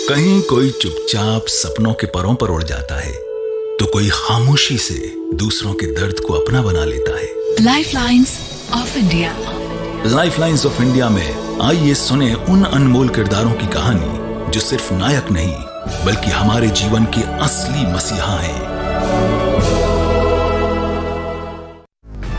कहीं कोई चुपचाप सपनों के परों पर उड़ जाता है, तो कोई खामोशी से दूसरों के दर्द को अपना बना लेता है। Lifelines of India. Lifelines of India में आइए सुने उन अनमोल किरदारों की कहानी जो सिर्फ नायक नहीं बल्कि हमारे जीवन के असली मसीहा हैं।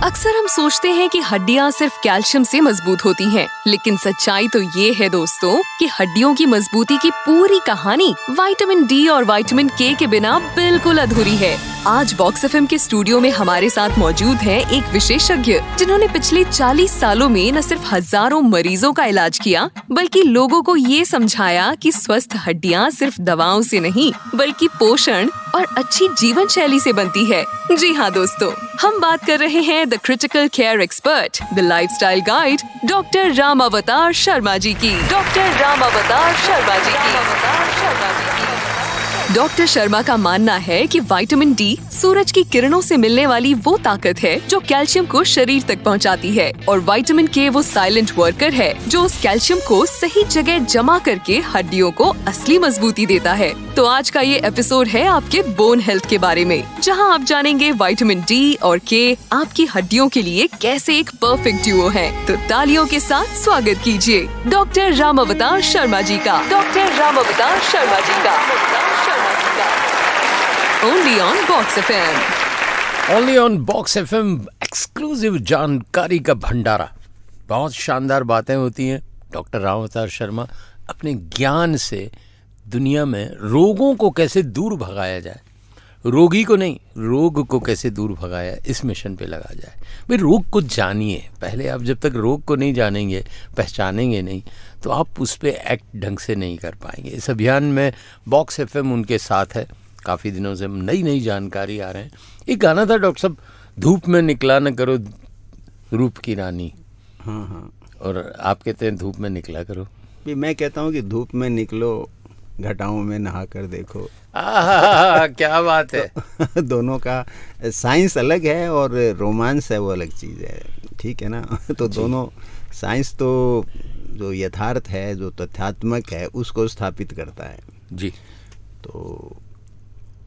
अक्सर हम सोचते हैं कि हड्डियां सिर्फ कैल्शियम से मजबूत होती हैं, लेकिन सच्चाई तो ये है दोस्तों कि हड्डियों की मजबूती की पूरी कहानी विटामिन डी और विटामिन के बिना बिल्कुल अधूरी है। आज बॉक्स एफएम के स्टूडियो में हमारे साथ मौजूद हैं एक विशेषज्ञ जिन्होंने पिछले 40 सालों में न सिर्फ हजारों मरीजों का इलाज किया बल्कि लोगों को ये समझाया कि स्वस्थ हड्डियां सिर्फ दवाओं से नहीं बल्कि पोषण और अच्छी जीवन शैली से बनती है। जी हाँ दोस्तों, हम बात कर रहे हैं the critical care expert, the lifestyle guide doctor Ram अवतार शर्मा जी की। डॉक्टर शर्मा का मानना है कि विटामिन डी सूरज की किरणों से मिलने वाली वो ताकत है जो कैल्शियम को शरीर तक पहुंचाती है, और विटामिन के वो साइलेंट वर्कर है जो उस कैल्शियम को सही जगह जमा करके हड्डियों को असली मजबूती देता है। तो आज का ये एपिसोड है आपके बोन हेल्थ के बारे में, जहां आप जानेंगे विटामिन डी और के आपकी हड्डियों के लिए कैसे एक परफेक्ट ड्यूओ है। तो तालियों के साथ स्वागत कीजिए डॉक्टर राम अवतार शर्मा जी का। Only on Box FM. Only on Box FM, exclusive जानकारी का भंडारा। बहुत शानदार बातें होती हैं। डॉक्टर राम अवतार शर्मा अपने ज्ञान से दुनिया में रोगों को कैसे दूर भगाया जाए, रोगी को नहीं, रोग को कैसे दूर भगाया, इस मिशन पे लगा जाए। भाई रोग को जानिए पहले। आप जब तक रोग को नहीं जानेंगे, पहचानेंगे नहीं, तो आप उस पर एक्ट ढंग से नहीं कर पाएंगे। इस अभियान में बॉक्स एफएम उनके साथ है। काफ़ी दिनों से नई जानकारी आ रहे हैं। एक गाना था डॉक्टर साहब, धूप में निकला न करो रूप की रानी। हाँ। और आप कहते हैं धूप में निकला करो। मैं कहता हूँ कि धूप में निकलो, घटाओं में नहा कर देखो। क्या बात है। तो दोनों का साइंस अलग है और रोमांस है वो अलग चीज़ है, ठीक है ना। तो दोनों साइंस तो जो यथार्थ है, जो तथ्यात्मक है, उसको स्थापित करता है जी। तो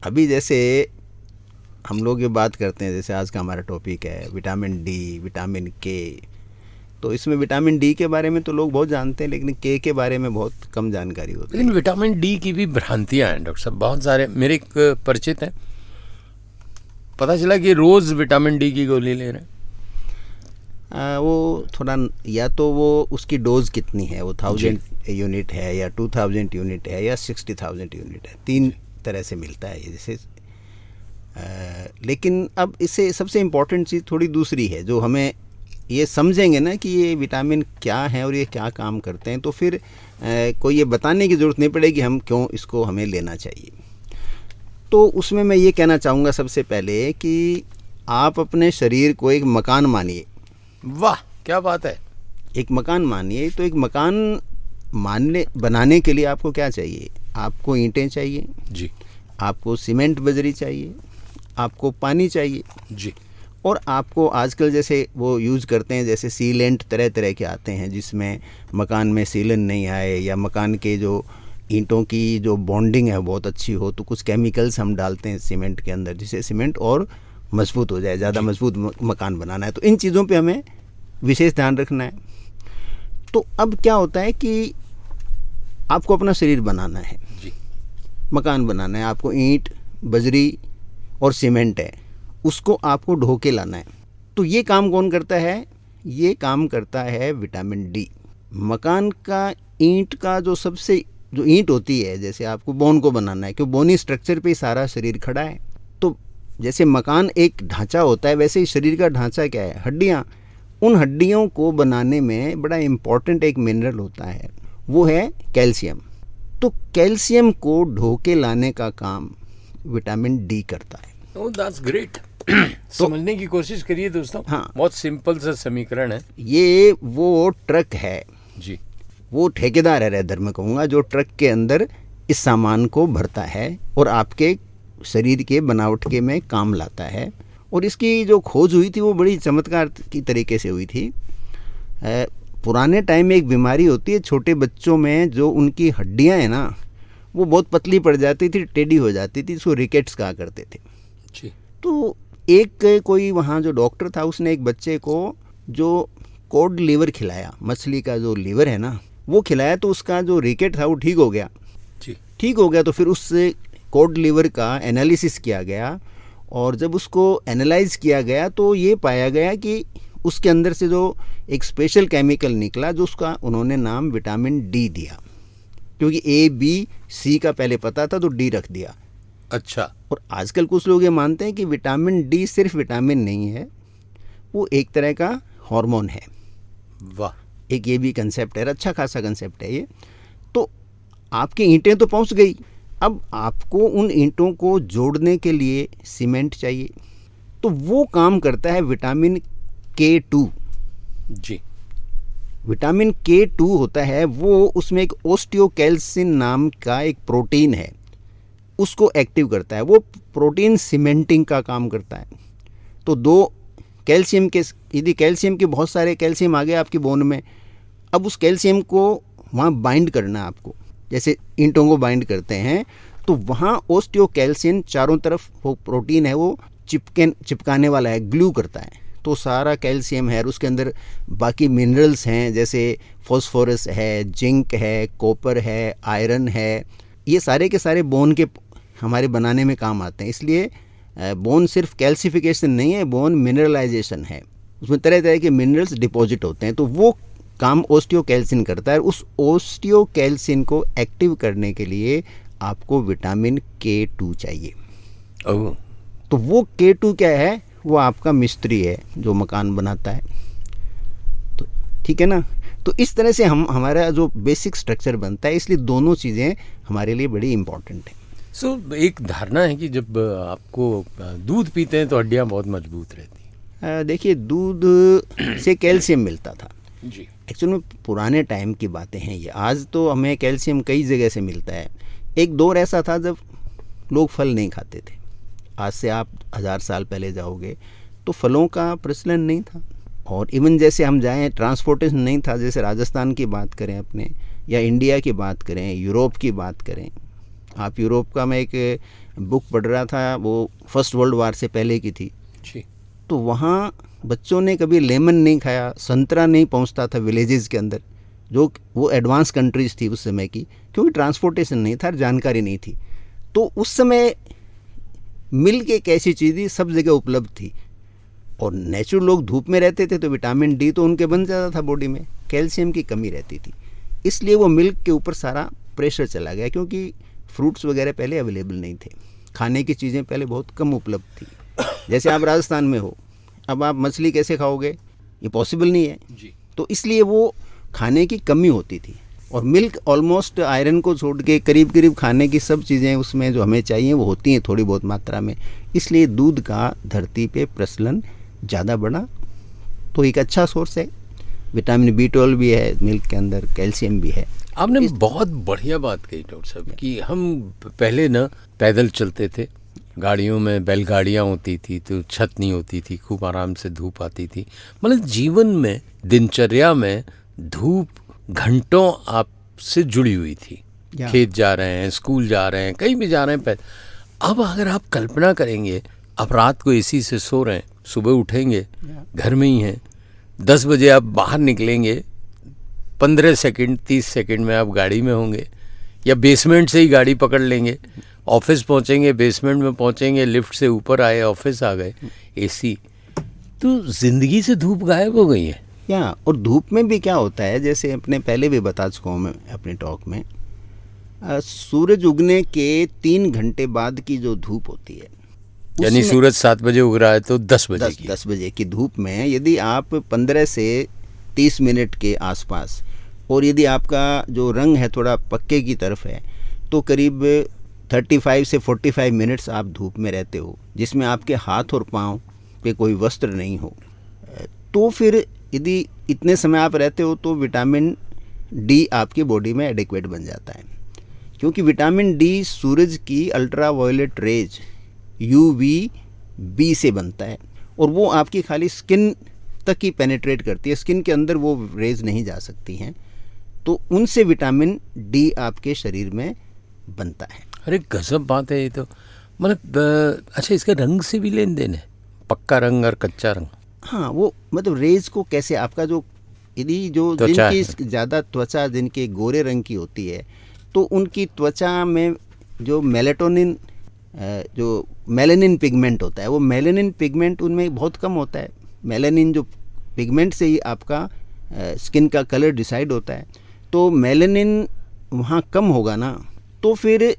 अभी जैसे हम लोग ये बात करते हैं, जैसे आज का हमारा टॉपिक है विटामिन डी, विटामिन के, तो इसमें विटामिन डी के बारे में तो लोग बहुत जानते हैं, लेकिन के बारे में बहुत कम जानकारी होती है। लेकिन विटामिन डी की भी भ्रांतियाँ हैं डॉक्टर साहब, बहुत सारे। मेरे एक परिचित हैं, पता चला कि रोज़ विटामिन डी की गोली ले रहे हैं। वो थोड़ा, या तो वो उसकी डोज कितनी है, वो 1000 यूनिट है या 2000 यूनिट है या 60,000 यूनिट है, 3 तरह से मिलता है ये। जैसे लेकिन अब इससे सबसे इम्पोर्टेंट चीज़ थोड़ी दूसरी है, जो हमें ये समझेंगे ना कि ये विटामिन क्या है और ये क्या काम करते हैं, तो फिर कोई ये बताने की ज़रूरत नहीं पड़ेगी हम क्यों इसको हमें लेना चाहिए। तो उसमें मैं ये कहना चाहूँगा सबसे पहले कि आप अपने शरीर को एक मकान मानिए। वाह, क्या बात है। एक मकान मानिए। तो एक मकान बनाने के लिए आपको क्या चाहिए? आपको ईंटें चाहिए जी, आपको सीमेंट बजरी चाहिए, आपको पानी चाहिए जी, और आपको आजकल जैसे वो यूज़ करते हैं, जैसे सीलेंट तरह तरह के आते हैं जिसमें मकान में सीलन नहीं आए, या मकान के जो ईंटों की जो बॉन्डिंग है बहुत अच्छी हो, तो कुछ केमिकल्स हम डालते हैं सीमेंट के अंदर, जिससे सीमेंट और मजबूत हो जाए, ज़्यादा मजबूत मकान बनाना है। तो इन चीज़ों पे हमें विशेष ध्यान रखना है। तो अब क्या होता है कि आपको अपना शरीर बनाना है जी, मकान बनाना है, आपको ईंट, बजरी और सीमेंट है, उसको आपको ढो के लाना है। तो ये काम कौन करता है? ये काम करता है विटामिन डी। मकान का ईंट का जो ईंट होती है, जैसे आपको बोन को बनाना है, क्योंकि बोनी स्ट्रक्चर पे सारा शरीर खड़ा है। तो जैसे मकान एक ढांचा होता है, वैसे ही शरीर का ढांचा क्या है? हड्डियाँ। उन हड्डियों को बनाने में बड़ा इम्पॉर्टेंट एक मिनरल होता है, वो है कैल्शियम। तो कैल्शियम को ढो के लाने का काम विटामिन डी करता है। Oh that's great. समझने की कोशिश करिए दोस्तों। हाँ, बहुत सिंपल सा समीकरण है ये। वो ट्रक है जी, वो ठेकेदार है, इधर मैं कहूँगा, जो ट्रक के अंदर इस सामान को भरता है और आपके शरीर के बनावट के में काम लाता है। और इसकी जो खोज हुई थी वो बड़ी चमत्कार की तरीके से हुई थी। पुराने टाइम में एक बीमारी होती है छोटे बच्चों में, जो उनकी हड्डियां हैं ना, वो बहुत पतली पड़ जाती थी, टेढ़ी हो जाती थी, इसको रिकेट्स कहा करते थे जी। तो एक कोई वहाँ जो डॉक्टर था उसने एक बच्चे को जो कॉड लीवर खिलाया, मछली का जो लीवर है ना वो खिलाया, तो उसका जो रिकेट था वो ठीक हो गया। जी। ठीक हो गया तो फिर उससे कॉड लीवर का एनालिसिस किया गया, और जब उसको एनालाइज किया गया तो ये पाया गया कि उसके अंदर से जो एक स्पेशल केमिकल निकला, जो उसका उन्होंने नाम विटामिन डी दिया, क्योंकि ए बी सी का पहले पता था तो डी रख दिया। अच्छा। और आजकल कुछ लोग ये मानते हैं कि विटामिन डी सिर्फ विटामिन नहीं है, वो एक तरह का हार्मोन है। वाह। एक ये भी कंसेप्ट है, अच्छा खासा कंसेप्ट है ये। तो आपकी ईंटें तो पहुंच गई, अब आपको उन ईंटों को जोड़ने के लिए सीमेंट चाहिए, तो वो काम करता है विटामिन K2। जी। विटामिन K2 होता है वो, उसमें एक ओस्टियोकैल्सिन नाम का एक प्रोटीन है, उसको एक्टिव करता है। वो प्रोटीन सीमेंटिंग का काम करता है। तो दो कैल्शियम के, यदि कैल्शियम के बहुत सारे कैल्शियम आ गए आपकी बोन में, अब उस कैल्शियम को वहाँ बाइंड करना है आपको, जैसे ईंटों को बाइंड करते हैं, तो वहाँ ओस्टियोकैल्सिन चारों तरफ वो प्रोटीन है वो चिपकाने वाला है, ग्लू करता है। तो सारा कैल्शियम है और उसके अंदर बाकी मिनरल्स हैं, जैसे फॉस्फोरस है, जिंक है, कॉपर है, आयरन है, ये सारे के सारे बोन के हमारे बनाने में काम आते हैं। इसलिए बोन सिर्फ कैल्सिफिकेशन नहीं है, बोन मिनरलाइजेशन है, उसमें तरह तरह के मिनरल्स डिपॉजिट होते हैं। तो वो काम ओस्टियोकैल्सिन करता है। उस ओस्टियोकैल्सिन को एक्टिव करने के लिए आपको विटामिन K2 चाहिए। ओह। तो वो K2 क्या है, वो आपका मिस्त्री है जो मकान बनाता है। तो ठीक है ना। तो इस तरह से हमारा जो बेसिक स्ट्रक्चर बनता है, इसलिए दोनों चीज़ें हमारे लिए बड़ी इम्पॉर्टेंट है। एक धारणा है कि जब आपको दूध पीते हैं तो हड्डियाँ बहुत मजबूत रहती हैं। देखिए, दूध से कैल्शियम मिलता था जी। एक्चुअली में, पुराने टाइम की बातें हैं ये। आज तो हमें कैल्शियम कई जगह से मिलता है। एक दौर ऐसा था जब लोग फल नहीं खाते थे। आज से आप 1000 साल पहले जाओगे तो फलों का प्रचलन नहीं था। और इवन जैसे हम जाएं, ट्रांसपोर्टेशन नहीं था। जैसे राजस्थान की बात करें अपने, या इंडिया की बात करें, यूरोप की बात करें। आप यूरोप का, मैं एक बुक पढ़ रहा था, वो फर्स्ट वर्ल्ड वार से पहले की थी जी। तो वहाँ बच्चों ने कभी लेमन नहीं खाया, संतरा नहीं पहुँचता था विलेजेस के अंदर, जो वो एडवांस कंट्रीज़ थी उस समय की, क्योंकि ट्रांसपोर्टेशन नहीं था, जानकारी नहीं थी। तो उस समय मिल्क एक ऐसी चीज़ थी, सब जगह उपलब्ध थी। और नेचुरल लोग धूप में रहते थे तो विटामिन डी तो उनके बन जाता था बॉडी में, कैल्शियम की कमी रहती थी। इसलिए वो मिल्क के ऊपर सारा प्रेशर चला गया, क्योंकि फ्रूट्स वगैरह पहले अवेलेबल नहीं थे, खाने की चीज़ें पहले बहुत कम उपलब्ध थी। जैसे आप राजस्थान में हो, अब आप मछली कैसे खाओगे, ये पॉसिबल नहीं है जी। तो इसलिए वो खाने की कमी होती थी। और मिल्क ऑलमोस्ट आयरन को छोड़ के करीब करीब खाने की सब चीज़ें उसमें जो हमें चाहिए वो होती हैं थोड़ी बहुत मात्रा में। इसलिए दूध का धरती पे प्रचलन ज़्यादा बढ़ा। तो एक अच्छा सोर्स है, विटामिन B12 भी है मिल्क के अंदर, कैल्शियम भी है। आपने बहुत बढ़िया बात कही डॉक्टर साहब कि हम पहले ना पैदल चलते थे, गाड़ियों में बैलगाड़ियाँ होती थी तो छत नहीं होती थी, खूब आराम से धूप आती थी। मतलब जीवन में, दिनचर्या में धूप घंटों आपसे जुड़ी हुई थी। खेत जा रहे हैं, स्कूल जा रहे हैं, कहीं भी जा रहे हैं अब अगर आप कल्पना करेंगे, आप रात को एसी से सो रहे हैं, सुबह उठेंगे घर में ही हैं, 10 बजे आप बाहर निकलेंगे, 15 सेकंड 30 सेकंड में आप गाड़ी में होंगे, या बेसमेंट से ही गाड़ी पकड़ लेंगे, ऑफिस पहुंचेंगे, बेसमेंट में पहुंचेंगे, लिफ्ट से ऊपर आए, ऑफिस आ गए, एसी। तो जिंदगी से धूप गायब हो गई है। और धूप में भी क्या होता है, जैसे अपने पहले भी बता चुका हूँ मैं अपने टॉक में, सूरज उगने के 3 घंटे बाद की जो धूप होती है, यानी सूरज 7 बजे उग रहा है तो 10 बजे की धूप में यदि आप 15 से 30 मिनट के आसपास, और यदि आपका जो रंग है थोड़ा पक्के की तरफ है, तो करीब 35 से 45 मिनट्स आप धूप में रहते हो, जिसमें आपके हाथ और पाँव पे कोई वस्त्र नहीं हो, तो फिर यदि इतने समय आप रहते हो तो विटामिन डी आपकी बॉडी में एडिक्वेट बन जाता है। क्योंकि विटामिन डी सूरज की अल्ट्रा वायलेट रेज UVB से बनता है, और वो आपकी खाली स्किन तक ही पेनिट्रेट करती है, स्किन के अंदर वो रेज नहीं जा सकती हैं। तो उनसे विटामिन डी आपके शरीर में बनता है। अरे गजब बात है ये तो। मतलब अच्छा, इसका रंग से भी लेन देन है, पक्का रंग और कच्चा रंग? हाँ, वो मतलब रेज को कैसे आपका जो यदि जो त्वचा जिनकी ज़्यादा त्वचा जिनके गोरे रंग की होती है तो उनकी त्वचा में जो मेलेटोनिन जो मेलानिन पिगमेंट होता है, वो मेलानिन पिगमेंट उनमें बहुत कम होता है। मेलानिन जो पिगमेंट से ही आपका स्किन का कलर डिसाइड होता है। तो मेलानिन वहाँ कम होगा ना, तो फिर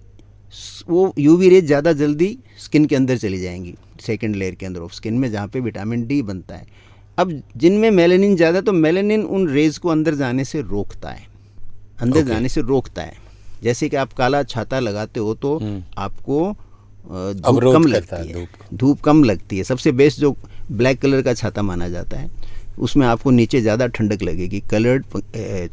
वो यूवी रेज ज़्यादा जल्दी स्किन के अंदर चली जाएंगी, सेकंड लेयर के अंदर ऑफ स्किन में, जहाँ पे विटामिन डी बनता है। अब जिनमें मेलानिन ज़्यादा, तो मेलानिन उन रेज को अंदर जाने से रोकता है, अंदर जाने से रोकता है। जैसे कि आप काला छाता लगाते हो तो आपको धूप कम लगती है, धूप कम लगती है। सबसे बेस्ट जो ब्लैक कलर का छाता माना जाता है, उसमें आपको नीचे ज़्यादा ठंडक लगेगी कलर्ड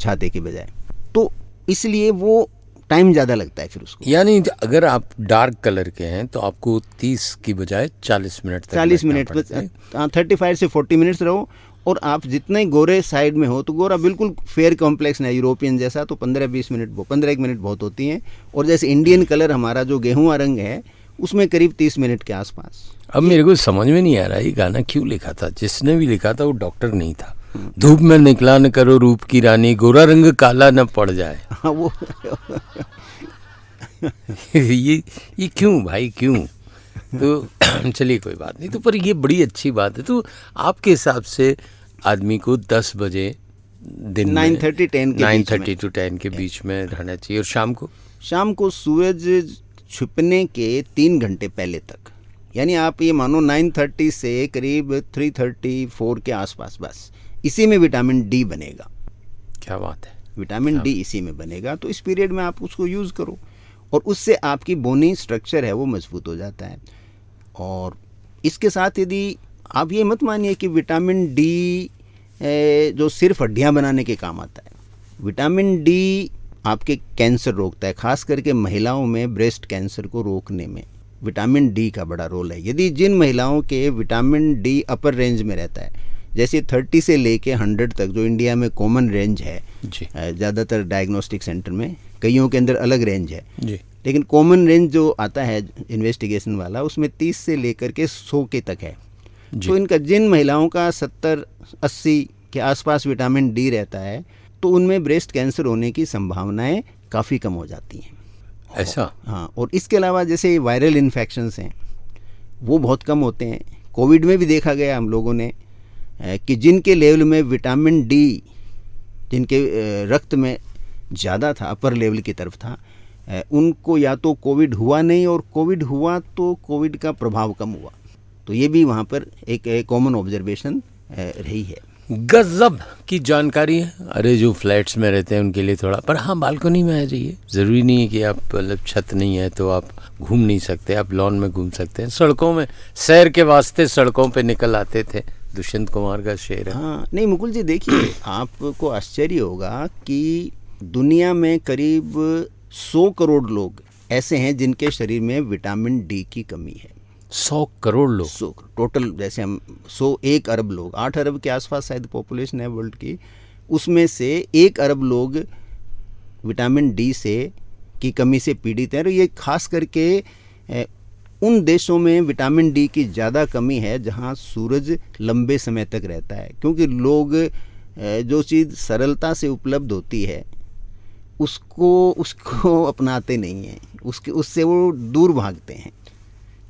छाते के बजाय। तो इसलिए वो टाइम ज़्यादा लगता है फिर उसको। यानी अगर आप डार्क कलर के हैं तो आपको 30 की बजाय 40 मिनट तक 40 मिनट 35 से 40 मिनट्स रहो। और आप जितने गोरे साइड में हो, तो गोरा बिल्कुल फेयर कॉम्प्लेक्स है यूरोपियन जैसा, तो 15-20 मिनट 15 मिनट बहुत होती हैं। और जैसे इंडियन कलर हमारा जो गेहुआ रंग है, उसमें करीब 30 मिनट के आसपास। अब मेरे को समझ में नहीं आ रहा ये गाना क्यों लिखा था। जिसने भी लिखा था वो डॉक्टर नहीं था। धूप में निकला न करो रूप की रानी, गोरा रंग काला न पड़ जाए। हाँ, वो ये क्यों भाई, क्यों? तो चलिए कोई बात नहीं। तो पर ये बड़ी अच्छी बात है। तो आपके हिसाब से आदमी को 10 बजे दिन 9:30 to 10 के बीच में रहना चाहिए। और शाम को सूरज छुपने के 3 घंटे पहले तक, यानी आप ये मानो 9:30 से करीब 3:34 के आसपास, बस इसी में विटामिन डी बनेगा। क्या बात है, विटामिन डी इसी में बनेगा। तो इस पीरियड में आप उसको यूज़ करो, और उससे आपकी बोनी स्ट्रक्चर है वो मजबूत हो जाता है। और इसके साथ यदि आप ये मत मानिए कि विटामिन डी जो सिर्फ हड्डियां बनाने के काम आता है। विटामिन डी आपके कैंसर रोकता है, खास करके महिलाओं में ब्रेस्ट कैंसर को रोकने में विटामिन डी का बड़ा रोल है। यदि जिन महिलाओं के विटामिन डी अपर रेंज में रहता है, जैसे 30 से लेके 100 तक जो इंडिया में कॉमन रेंज है, ज़्यादातर डायग्नोस्टिक सेंटर में, कईयों के अंदर अलग रेंज है जी, लेकिन कॉमन रेंज जो आता है इन्वेस्टिगेशन वाला, उसमें 30 से लेकर के 100 के तक है। तो इनका जिन महिलाओं का 70-80 के आसपास विटामिन डी रहता है, तो उनमें ब्रेस्ट कैंसर होने की संभावनाएं काफ़ी कम हो जाती हैं। ऐसा? हाँ, और इसके अलावा जैसे वायरल इन्फेक्शंस हैं वो बहुत कम होते हैं। कोविड में भी देखा गया हम लोगों ने कि जिनके लेवल में विटामिन डी, जिनके रक्त में ज़्यादा था, अपर लेवल की तरफ था, उनको या तो कोविड हुआ नहीं, और कोविड हुआ तो कोविड का प्रभाव कम हुआ। तो ये भी वहाँ पर एक कॉमन ऑब्जर्वेशन रही है। गजब की जानकारी है। अरे जो फ्लैट्स में रहते हैं उनके लिए थोड़ा, पर हाँ बालकनी में आ जाइए। ज़रूरी नहीं है कि आप मतलब छत नहीं है तो आप घूम नहीं सकते, आप लॉन में घूम सकते हैं। सड़कों में सैर के वास्ते सड़कों पे निकल आते थे, दुष्यंत कुमार का शेर है। हाँ, नहीं मुकुल जी, देखिए आपको आश्चर्य होगा कि दुनिया में करीब 100 करोड़ लोग ऐसे हैं जिनके शरीर में विटामिन डी की कमी है। 100 करोड़ लोग? 100 टोटल, जैसे हम 1 अरब लोग, 8 अरब के आसपास शायद पॉपुलेशन है वर्ल्ड की, उसमें से 1 अरब लोग विटामिन डी से की कमी से पीड़ित हैं। और ये खास करके उन देशों में विटामिन डी की ज़्यादा कमी है जहाँ सूरज लंबे समय तक रहता है, क्योंकि लोग जो चीज़ सरलता से उपलब्ध होती है उसको अपनाते नहीं हैं, उससे वो दूर भागते हैं।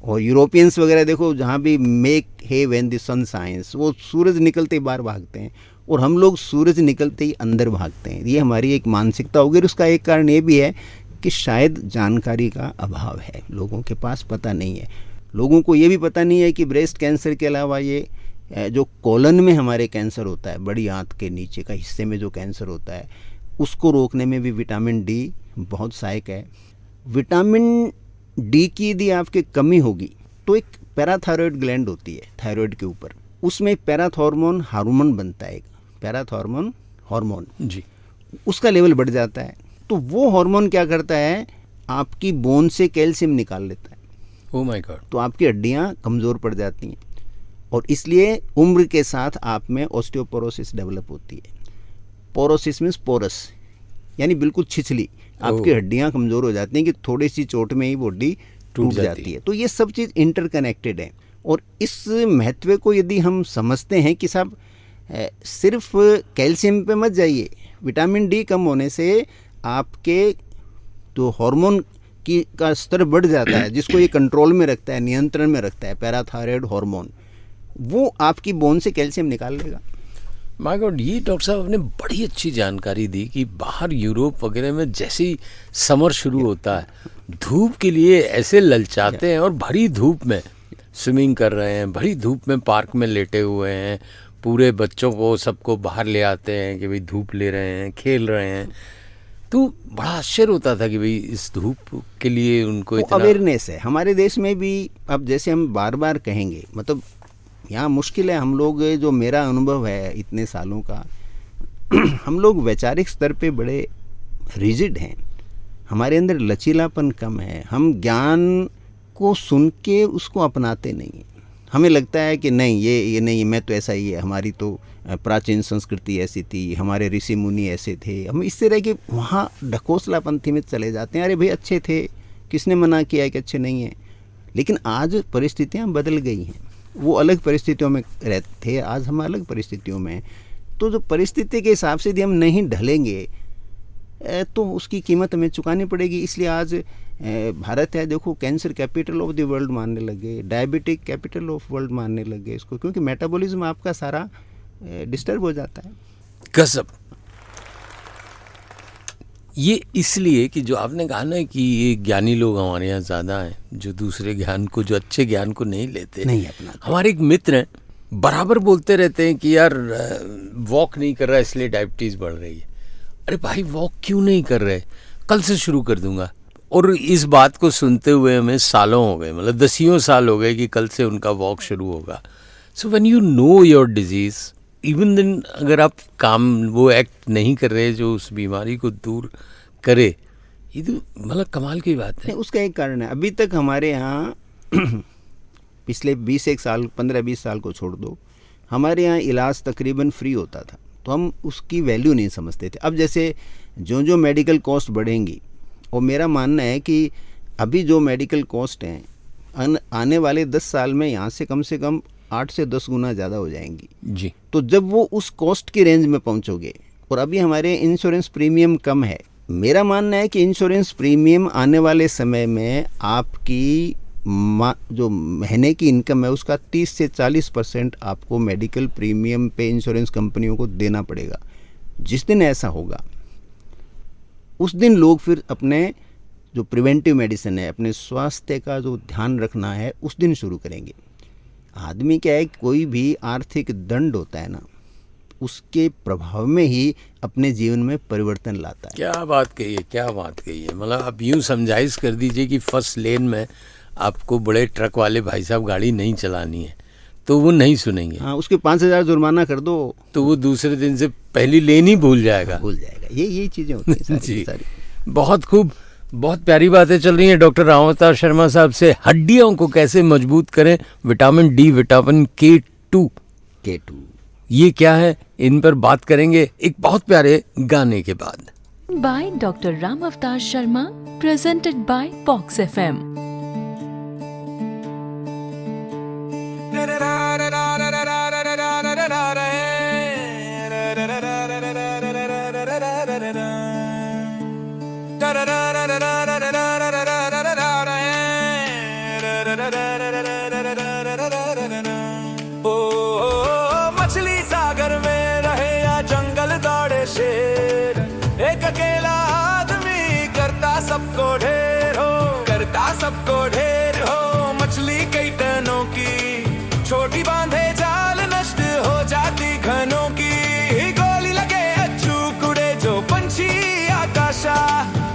और यूरोपियंस वगैरह देखो, जहाँ भी make hay when the sun shines, वो सूरज निकलते ही बाहर भागते हैं, और हम लोग सूरज निकलते ही अंदर भागते हैं। ये हमारी एक मानसिकता होगी। और उसका एक कारण ये भी है कि शायद जानकारी का अभाव है, लोगों के पास पता नहीं है। लोगों को ये भी पता नहीं है कि ब्रेस्ट कैंसर के अलावा ये जो कोलन में हमारे कैंसर होता है, बड़ी आंत के नीचे का हिस्से में जो कैंसर होता है, उसको रोकने में भी विटामिन डी बहुत सहायक है। विटामिन डी की यदि आपके कमी होगी तो एक पैराथायरॉयड ग्लैंड होती है थायराइड के ऊपर, उसमें पैराथॉर्मोन हार्मोन बनता है, पैराथॉर्मोन हार्मोन जी, उसका लेवल बढ़ जाता है। तो वो हार्मोन क्या करता है, आपकी बोन से कैल्शियम निकाल लेता है। Oh my God. तो आपकी हड्डियाँ कमज़ोर पड़ जाती हैं, और इसलिए उम्र के साथ आप में ऑस्टियोपोरोसिस डेवलप होती है। पोरोसिस मीन्स पोरस, यानी बिल्कुल छिछली, आपकी हड्डियां कमज़ोर हो जाती हैं कि थोड़ी सी चोट में ही बॉडी टूट जाती है। तो ये सब चीज़ इंटरकनेक्टेड है। और इस महत्व को यदि हम समझते हैं कि साहब सिर्फ कैल्शियम पे मत जाइए, विटामिन डी कम होने से आपके तो हार्मोन का स्तर बढ़ जाता है, जिसको ये कंट्रोल में रखता है, नियंत्रण में रखता है, पैराथायराइड हार्मोन, वो आपकी बोन से कैल्शियम निकाल लेगा। माय गॉड, ये डॉक्टर साहब ने बड़ी अच्छी जानकारी दी कि बाहर यूरोप वगैरह में जैसे ही समर शुरू होता है, धूप के लिए ऐसे ललचाते हैं और भरी धूप में स्विमिंग कर रहे हैं, भरी धूप में पार्क में लेटे हुए हैं, पूरे बच्चों को सबको बाहर ले आते हैं कि भाई धूप ले रहे हैं, खेल रहे हैं। तो बड़ा आश्चर्य होता था कि भाई इस धूप के लिए उनको इतना अवेयरनेस है। हमारे देश में भी अब जैसे हम बार बार कहेंगे, मतलब यहाँ मुश्किल है, हम लोग जो मेरा अनुभव है इतने सालों का, हम लोग वैचारिक स्तर पे बड़े रिजिड हैं, हमारे अंदर लचीलापन कम है, हम ज्ञान को सुन के उसको अपनाते नहीं हैं। हमें लगता है कि नहीं ये नहीं, मैं तो ऐसा ही है, हमारी तो प्राचीन संस्कृति ऐसी थी, हमारे ऋषि मुनि ऐसे थे। हम इस तरह के वहाँ ढकोसलापंथी में चले जाते हैं, अरे भाई अच्छे थे, किसने मना किया है कि अच्छे नहीं हैं। लेकिन आज परिस्थितियाँ बदल गई हैं, वो अलग परिस्थितियों में रहते थे, आज हम अलग परिस्थितियों में हैं। तो जो परिस्थिति के हिसाब से यदि हम नहीं ढलेंगे तो उसकी कीमत हमें चुकानी पड़ेगी। इसलिए आज भारत है, देखो, cancer capital of the world मानने लगे, डायबिटिक कैपिटल ऑफ वर्ल्ड मानने लगे इसको, क्योंकि मेटाबॉलिज्म आपका सारा डिस्टर्ब हो जाता है। गजब। ये इसलिए कि जो आपने कहा ना कि ये ज्ञानी लोग हमारे यहाँ ज़्यादा हैं, जो दूसरे ज्ञान को, जो अच्छे ज्ञान को नहीं लेते, नहीं अपनाते। हमारे एक मित्र हैं, बराबर बोलते रहते हैं कि यार वॉक नहीं कर रहा इसलिए डायबिटीज़ बढ़ रही है। अरे भाई वॉक क्यों नहीं कर रहे, कल से शुरू कर दूंगा। और इस बात को सुनते हुए हमें सालों हो गए, मतलब 10 साल हो गए कि कल से उनका वॉक शुरू होगा। So when you know your disease, even then अगर आप काम वो एक्ट नहीं कर रहे जो उस बीमारी को दूर करे, ये तो मतलब कमाल की बात है। उसका एक कारण है, अभी तक हमारे यहाँ पिछले 20 साल 15-20 साल को छोड़ दो, हमारे यहाँ इलाज तकरीबन फ्री होता था, तो हम उसकी वैल्यू नहीं समझते थे। अब जैसे जो मेडिकल कॉस्ट बढ़ेंगी, और मेरा मानना है कि अभी जो मेडिकल कॉस्ट हैं आने वाले 10 साल में यहाँ से कम 8 से 10 गुना ज़्यादा हो जाएंगी जी। तो जब वो उस कॉस्ट की रेंज में पहुँचोगे, और अभी हमारे इंश्योरेंस प्रीमियम कम है, मेरा मानना है कि इंश्योरेंस प्रीमियम आने वाले समय में आपकी जो महीने की इनकम है उसका 30 से 40% आपको मेडिकल प्रीमियम पे इंश्योरेंस कंपनियों को देना पड़ेगा। जिस दिन ऐसा होगा उस दिन लोग फिर अपने जो प्रिवेंटिव मेडिसिन है, अपने स्वास्थ्य का जो ध्यान रखना है, उस दिन शुरू करेंगे। आदमी क्या है, कोई भी आर्थिक दंड होता है ना, उसके प्रभाव में ही अपने जीवन में परिवर्तन लाता है। क्या बात कही है, क्या बात कही है। मतलब आप यूँ समझाइश कर दीजिए कि फर्स्ट लेन में आपको बड़े ट्रक वाले भाई साहब गाड़ी नहीं चलानी है तो वो नहीं सुनेंगे। हाँ, उसके 5,000 जुर्माना कर दो तो वो दूसरे दिन से पहली लेन ही भूल जाएगा। यही चीज़ें होती हैं जी, सारी। बहुत खूब, बहुत प्यारी बातें चल रही हैं डॉक्टर राम अवतार शर्मा साहब से। हड्डियों को कैसे मजबूत करें, विटामिन डी, विटामिन K2 ये क्या है, इन पर बात करेंगे एक बहुत प्यारे गाने के बाद। बाय डॉक्टर राम अवतार Sharma, presented by box FM। मछली सागर में रहे या जंगल दौड़े शेर, एक अकेला आदमी करता सबको ढेर हो, मछली कई टनों की, छोटी बांधे जाल नष्ट हो जाती घनों की, गोली लगे अच्छू कुड़े जो पंछी आकाशा,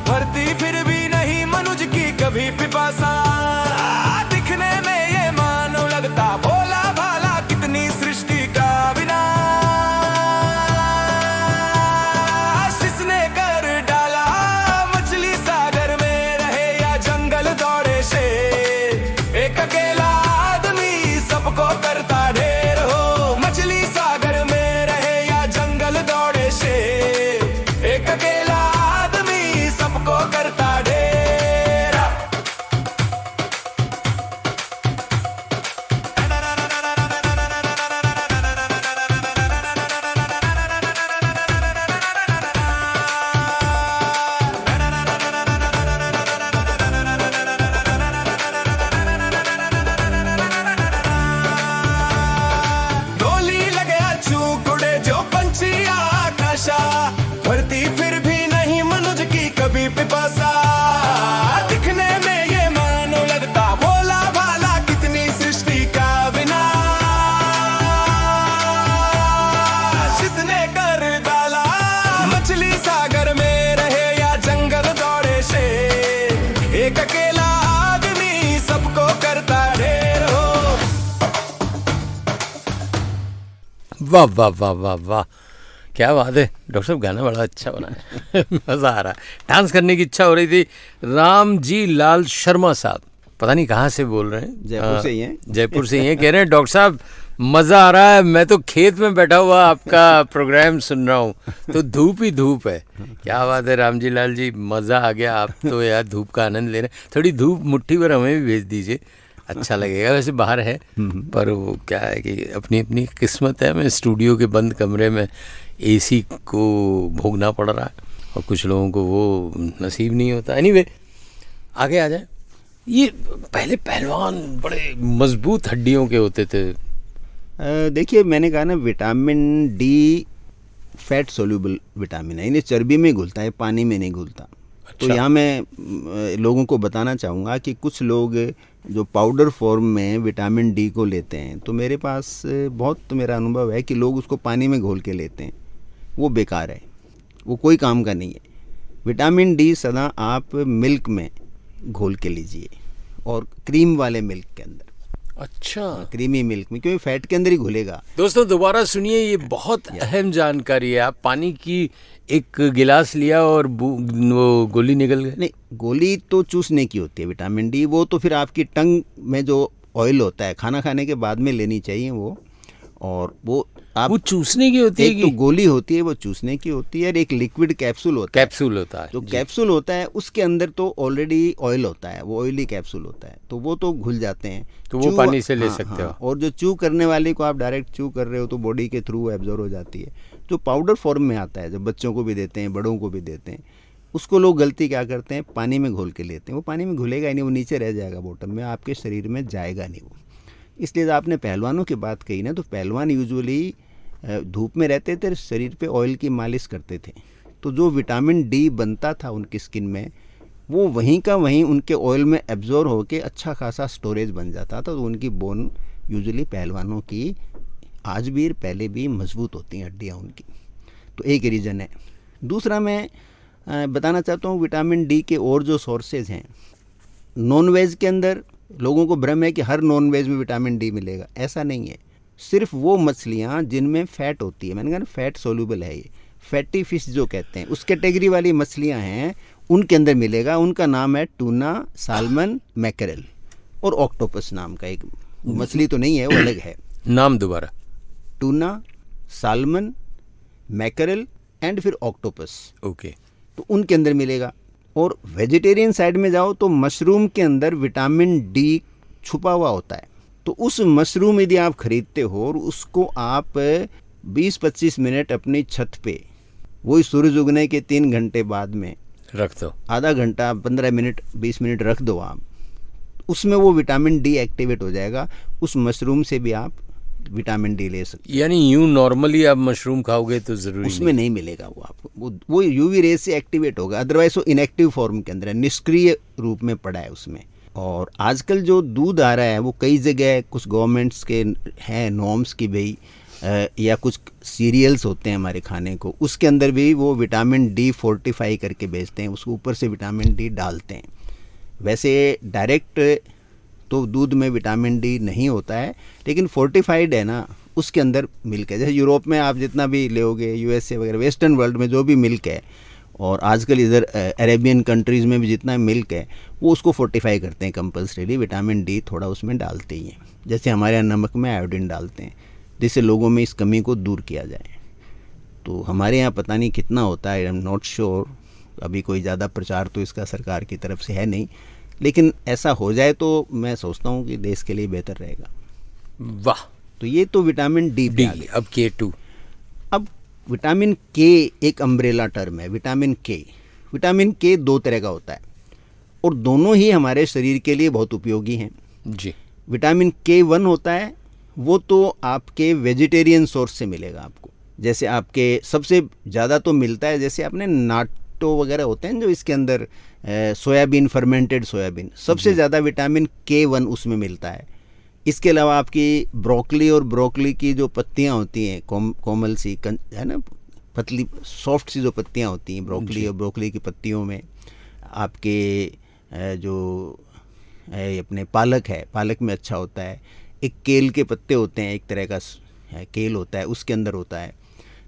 भरती फिर भी नहीं मनुज की कभी पिपासा, दिखने में ये मानो लगता भोला भाला, कितनी सृष्टि का विनाश इसने कर डाला, मछली सागर में रहे या जंगल दौड़े शेर, एक अकेला आदमी सबको करता ढेर हो, मछली सागर में रहे या जंगल दौड़े शेर, एक अकेला आदमी सबको एक अकेला आदमी सबको करता ढेर हो। वाह वाह वाह वाह वाह, क्या बात है डॉक्टर साहब, गाना बड़ा अच्छा बना है। मज़ा आ रहा है, डांस करने की इच्छा हो रही थी। राम जी लाल शर्मा साहब, पता नहीं कहाँ से बोल रहे हैं, जयपुर से ही हैं। जयपुर से ही हैं। कह रहे हैं डॉक्टर साहब मज़ा आ रहा है, मैं तो खेत में बैठा हुआ आपका प्रोग्राम सुन रहा हूँ, तो धूप ही धूप है। क्या बात है राम जी लाल जी, मज़ा आ गया। आप तो यार धूप का आनंद ले रहे हैं, थोड़ी धूप मुट्ठी भर हमें भी भेज दीजिए, अच्छा लगेगा। वैसे बाहर है पर वो क्या है कि अपनी अपनी किस्मत है, मैं स्टूडियो के बंद कमरे में एसी को भोगना पड़ रहा है और कुछ लोगों को वो नसीब नहीं होता। एनीवे आगे आ जाए। ये पहले पहलवान बड़े मजबूत हड्डियों के होते थे। देखिए मैंने कहा ना, vitamin D fat soluble vitamin है, इन्हें चर्बी में घुलता है, पानी में नहीं घुलता। तो यहाँ मैं लोगों को बताना चाहूँगा कि कुछ लोग जो पाउडर फॉर्म में विटामिन डी को लेते हैं, तो मेरे पास बहुत मेरा अनुभव है कि लोग उसको पानी में घोल के लेते हैं, वो बेकार है, वो कोई काम का नहीं है। विटामिन डी सदा आप मिल्क में घोल के लीजिए, और क्रीम वाले मिल्क के अंदर। अच्छा, क्रीमी मिल्क में, क्योंकि फैट के अंदर ही घुलेगा। दोस्तों दोबारा सुनिए, ये बहुत अहम जानकारी है। आप पानी की एक गिलास लिया और वो गोली निकल गई? नहीं, गोली तो चूसने की होती है विटामिन डी, वो तो फिर आपकी टंग में जो ऑयल होता है खाना खाने के बाद में लेनी चाहिए वो। और वो आप वो चूसने की होती है एक तो गोली होती है वो चूसने की होती है, और एक लिक्विड कैप्सूल होता है। कैप्सूल होता है, जो कैप्सूल होता है उसके अंदर तो ऑलरेडी ऑयल होता है, वो ऑयली कैप्सूल होता है, तो वो तो घुल जाते हैं, तो वो पानी से ले सकते हो। और जो च्यू करने वाले को आप डायरेक्ट च्यू कर रहे हो तो बॉडी के थ्रू एब्जॉर्ब हो जाती है। जो पाउडर फॉर्म में आता है, जो बच्चों को भी देते हैं, बड़ों को भी देते हैं, उसको लोग गलती क्या करते हैं, पानी में घोल के लेते हैं। वो पानी में घुलेगा ही नहीं, वो नीचे रह जाएगा बॉटम में, आपके शरीर में जाएगा नहीं वो। इसलिए आपने पहलवानों की बात कही ना, तो पहलवान यूजुअली धूप में रहते थे, शरीर पे ऑयल की मालिश करते थे, तो जो विटामिन डी बनता था उनकी स्किन में, वो वहीं का वहीं उनके ऑयल में एब्जॉर्ब होके अच्छा खासा स्टोरेज बन जाता था। तो उनकी बोन यूजुअली पहलवानों की आज भी पहले भी मजबूत होती हैं हड्डियाँ उनकी। तो एक रीज़न है। दूसरा मैं बताना चाहता हूँ विटामिन डी के और जो सोर्सेज हैं, नॉन वेज के अंदर लोगों को भ्रम है कि हर नॉन वेज में विटामिन डी मिलेगा, ऐसा नहीं है। सिर्फ वो मछलियाँ जिनमें फ़ैट होती है, मैंने कहा ना फैट सोल्यूबल है, ये फैटी फिश जो कहते हैं उस कैटेगरी वाली मछलियाँ हैं, उनके अंदर मिलेगा। उनका नाम है टूना, साल्मन, मैकेरल और ऑक्टोपस नाम का एक मछली तो नहीं है, वो अलग है। नाम दोबारा? टूना, साल्मन, मैकेरल एंड फिर ऑक्टोपस। ओके, तो उनके अंदर मिलेगा। और वेजिटेरियन साइड में जाओ तो मशरूम के अंदर विटामिन डी छुपा हुआ होता है। तो उस मशरूम यदि आप खरीदते हो और उसको आप 20-25 मिनट अपनी छत पे, वही सूरज उगने के 3 घंटे बाद में रख दो, आधा घंटा 15 मिनट 20 मिनट रख दो आप, उसमें वो विटामिन डी एक्टिवेट हो जाएगा। उस मशरूम से भी आप विटामिन डी ले सकते। यानी यूं नॉर्मली आप मशरूम खाओगे तो जरूरी उसमें नहीं मिलेगा वो आपको, वो यूवी रेज से एक्टिवेट होगा, अदरवाइज वो इनएक्टिव फॉर्म के अंदर है, निष्क्रिय रूप में पड़ा है उसमें। और आजकल जो दूध आ रहा है वो कई जगह कुछ गवर्नमेंट्स के हैं नॉर्म्स की भाई, या कुछ सीरियल्स होते हैं हमारे खाने को, उसके अंदर भी वो विटामिन डी फोर्टिफाई करके बेचते हैं, उसको ऊपर से विटामिन डी डालते हैं। वैसे डायरेक्ट तो दूध में विटामिन डी नहीं होता है, लेकिन फोर्टिफाइड है ना, उसके अंदर मिल्क है। जैसे यूरोप में आप जितना भी लोगे, यूएसए वगैरह वेस्टर्न वर्ल्ड में जो भी मिल्क है, और आजकल इधर अरेबियन कंट्रीज़ में भी जितना मिल्क है, वो उसको फोर्टिफाई करते हैं कंपल्सरीली, विटामिन डी थोड़ा उसमें डालते ही हैं। जैसे हमारे यहाँ नमक में आयोडीन डालते हैं, जिससे लोगों में इस कमी को दूर किया जाए। तो हमारे यहाँ पता नहीं कितना होता है, आई एम नॉट श्योर, अभी कोई ज़्यादा प्रचार तो इसका सरकार की तरफ से है नहीं, लेकिन ऐसा हो जाए तो मैं सोचता हूँ कि देश के लिए बेहतर रहेगा। वाह, तो ये तो विटामिन डी। अब K2। अब विटामिन के एक अम्ब्रेला टर्म है। विटामिन के 2 तरह का होता है, और दोनों ही हमारे शरीर के लिए बहुत उपयोगी हैं जी। विटामिन K1 होता है, वो तो आपके वेजिटेरियन सोर्स से मिलेगा आपको। जैसे आपके सबसे ज़्यादा तो मिलता है, जैसे आपने नाटो वगैरह होते हैं जो इसके अंदर सोयाबीन, फर्मेंटेड सोयाबीन, सबसे ज़्यादा विटामिन K1 उसमें मिलता है। इसके अलावा आपकी ब्रोकली और ब्रोकली की जो पत्तियां होती हैं, कोमल सी है ना, पतली सॉफ्ट सी जो पत्तियां होती हैं ब्रोकली और ब्रोकली की पत्तियों में, आपके जो अपने पालक है, पालक में अच्छा होता है। एक केल के पत्ते होते हैं, एक तरह का केल होता है, उसके अंदर होता है।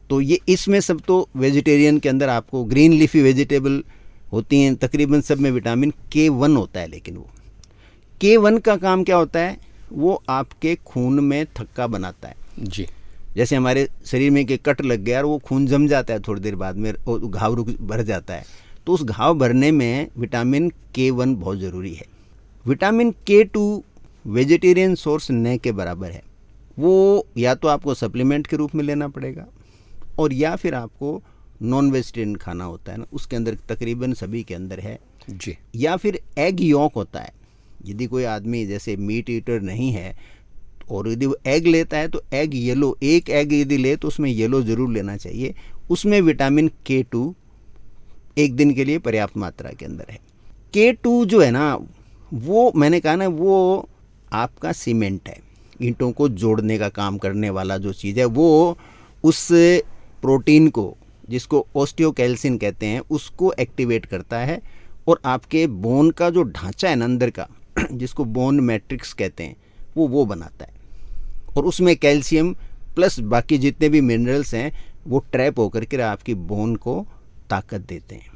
तो ये इसमें सब तो वेजिटेरियन के अंदर आपको ग्रीन लीफी वेजिटेबल होती हैं, तकरीबन सब में विटामिन K1 होता है। लेकिन वो K1 का काम क्या होता है, वो आपके खून में थक्का बनाता है जी। जैसे हमारे शरीर में कि कट लग गया और वो खून जम जाता है थोड़ी देर बाद में, और घाव भर जाता है, तो उस घाव भरने में विटामिन K1 बहुत ज़रूरी है। विटामिन K2 वेजिटेरियन सोर्स न के बराबर है। वो या तो आपको सप्लीमेंट के रूप में लेना पड़ेगा, और या फिर आपको नॉन वेजिटेरियन खाना होता है ना, उसके अंदर तकरीबन सभी के अंदर है जी। या फिर एग यॉक होता है। यदि कोई आदमी जैसे मीट ईटर नहीं है और यदि वो एग लेता है तो एग येलो, एक एग यदि ले तो उसमें येलो ज़रूर लेना चाहिए। उसमें विटामिन K2 एक दिन के लिए पर्याप्त मात्रा के अंदर है। K2 जो है ना, वो मैंने कहा ना, वो आपका सीमेंट है, ईंटों को जोड़ने का काम करने वाला जो चीज़ है, वो उस प्रोटीन को, जिसको ऑस्टियोकैल्सिन कहते हैं, उसको एक्टिवेट करता है, और आपके बोन का जो ढांचा है ना अंदर का, जिसको बोन मैट्रिक्स कहते हैं, वो बनाता है। और उसमें कैल्शियम प्लस बाकी जितने भी मिनरल्स हैं वो ट्रैप होकर के आपकी बोन को ताकत देते हैं।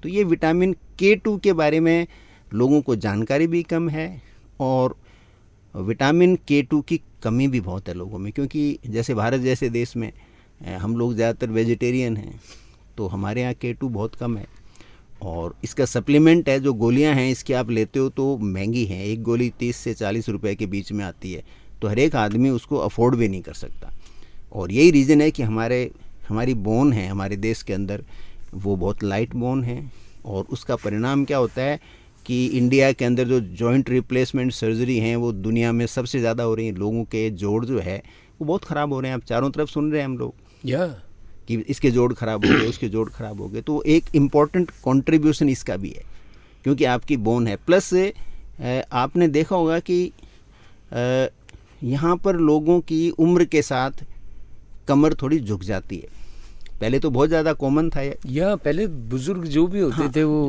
तो ये विटामिन K2 के बारे में लोगों को जानकारी भी कम है, और विटामिन K2 की कमी भी बहुत है लोगों में, क्योंकि जैसे भारत जैसे देश में हम लोग ज़्यादातर वेजिटेरियन हैं, तो हमारे यहाँ K2 बहुत कम है। और इसका सप्लीमेंट है, जो गोलियां हैं इसकी आप लेते हो तो महंगी हैं, एक गोली 30 से 40 रुपए के बीच में आती है, तो हर एक आदमी उसको अफोर्ड भी नहीं कर सकता। और यही रीज़न है कि हमारी बोन है हमारे देश के अंदर, वो बहुत लाइट बोन है, और उसका परिणाम क्या होता है कि इंडिया के अंदर जो जॉइंट रिप्लेसमेंट सर्जरी हैं वो दुनिया में सबसे ज़्यादा हो रही हैं। लोगों के जोड़ जो है वो बहुत ख़राब हो रहे हैं, आप चारों तरफ सुन रहे हैं हम लोग कि इसके जोड़ खराब हो गए, उसके जोड़ खराब हो गए। तो एक इम्पॉर्टेंट कंट्रीब्यूशन इसका भी है, क्योंकि आपकी बोन है। प्लस आपने देखा होगा कि यहाँ पर लोगों की उम्र के साथ कमर थोड़ी झुक जाती है। पहले तो बहुत ज़्यादा कॉमन था या पहले बुजुर्ग जो भी होते थे वो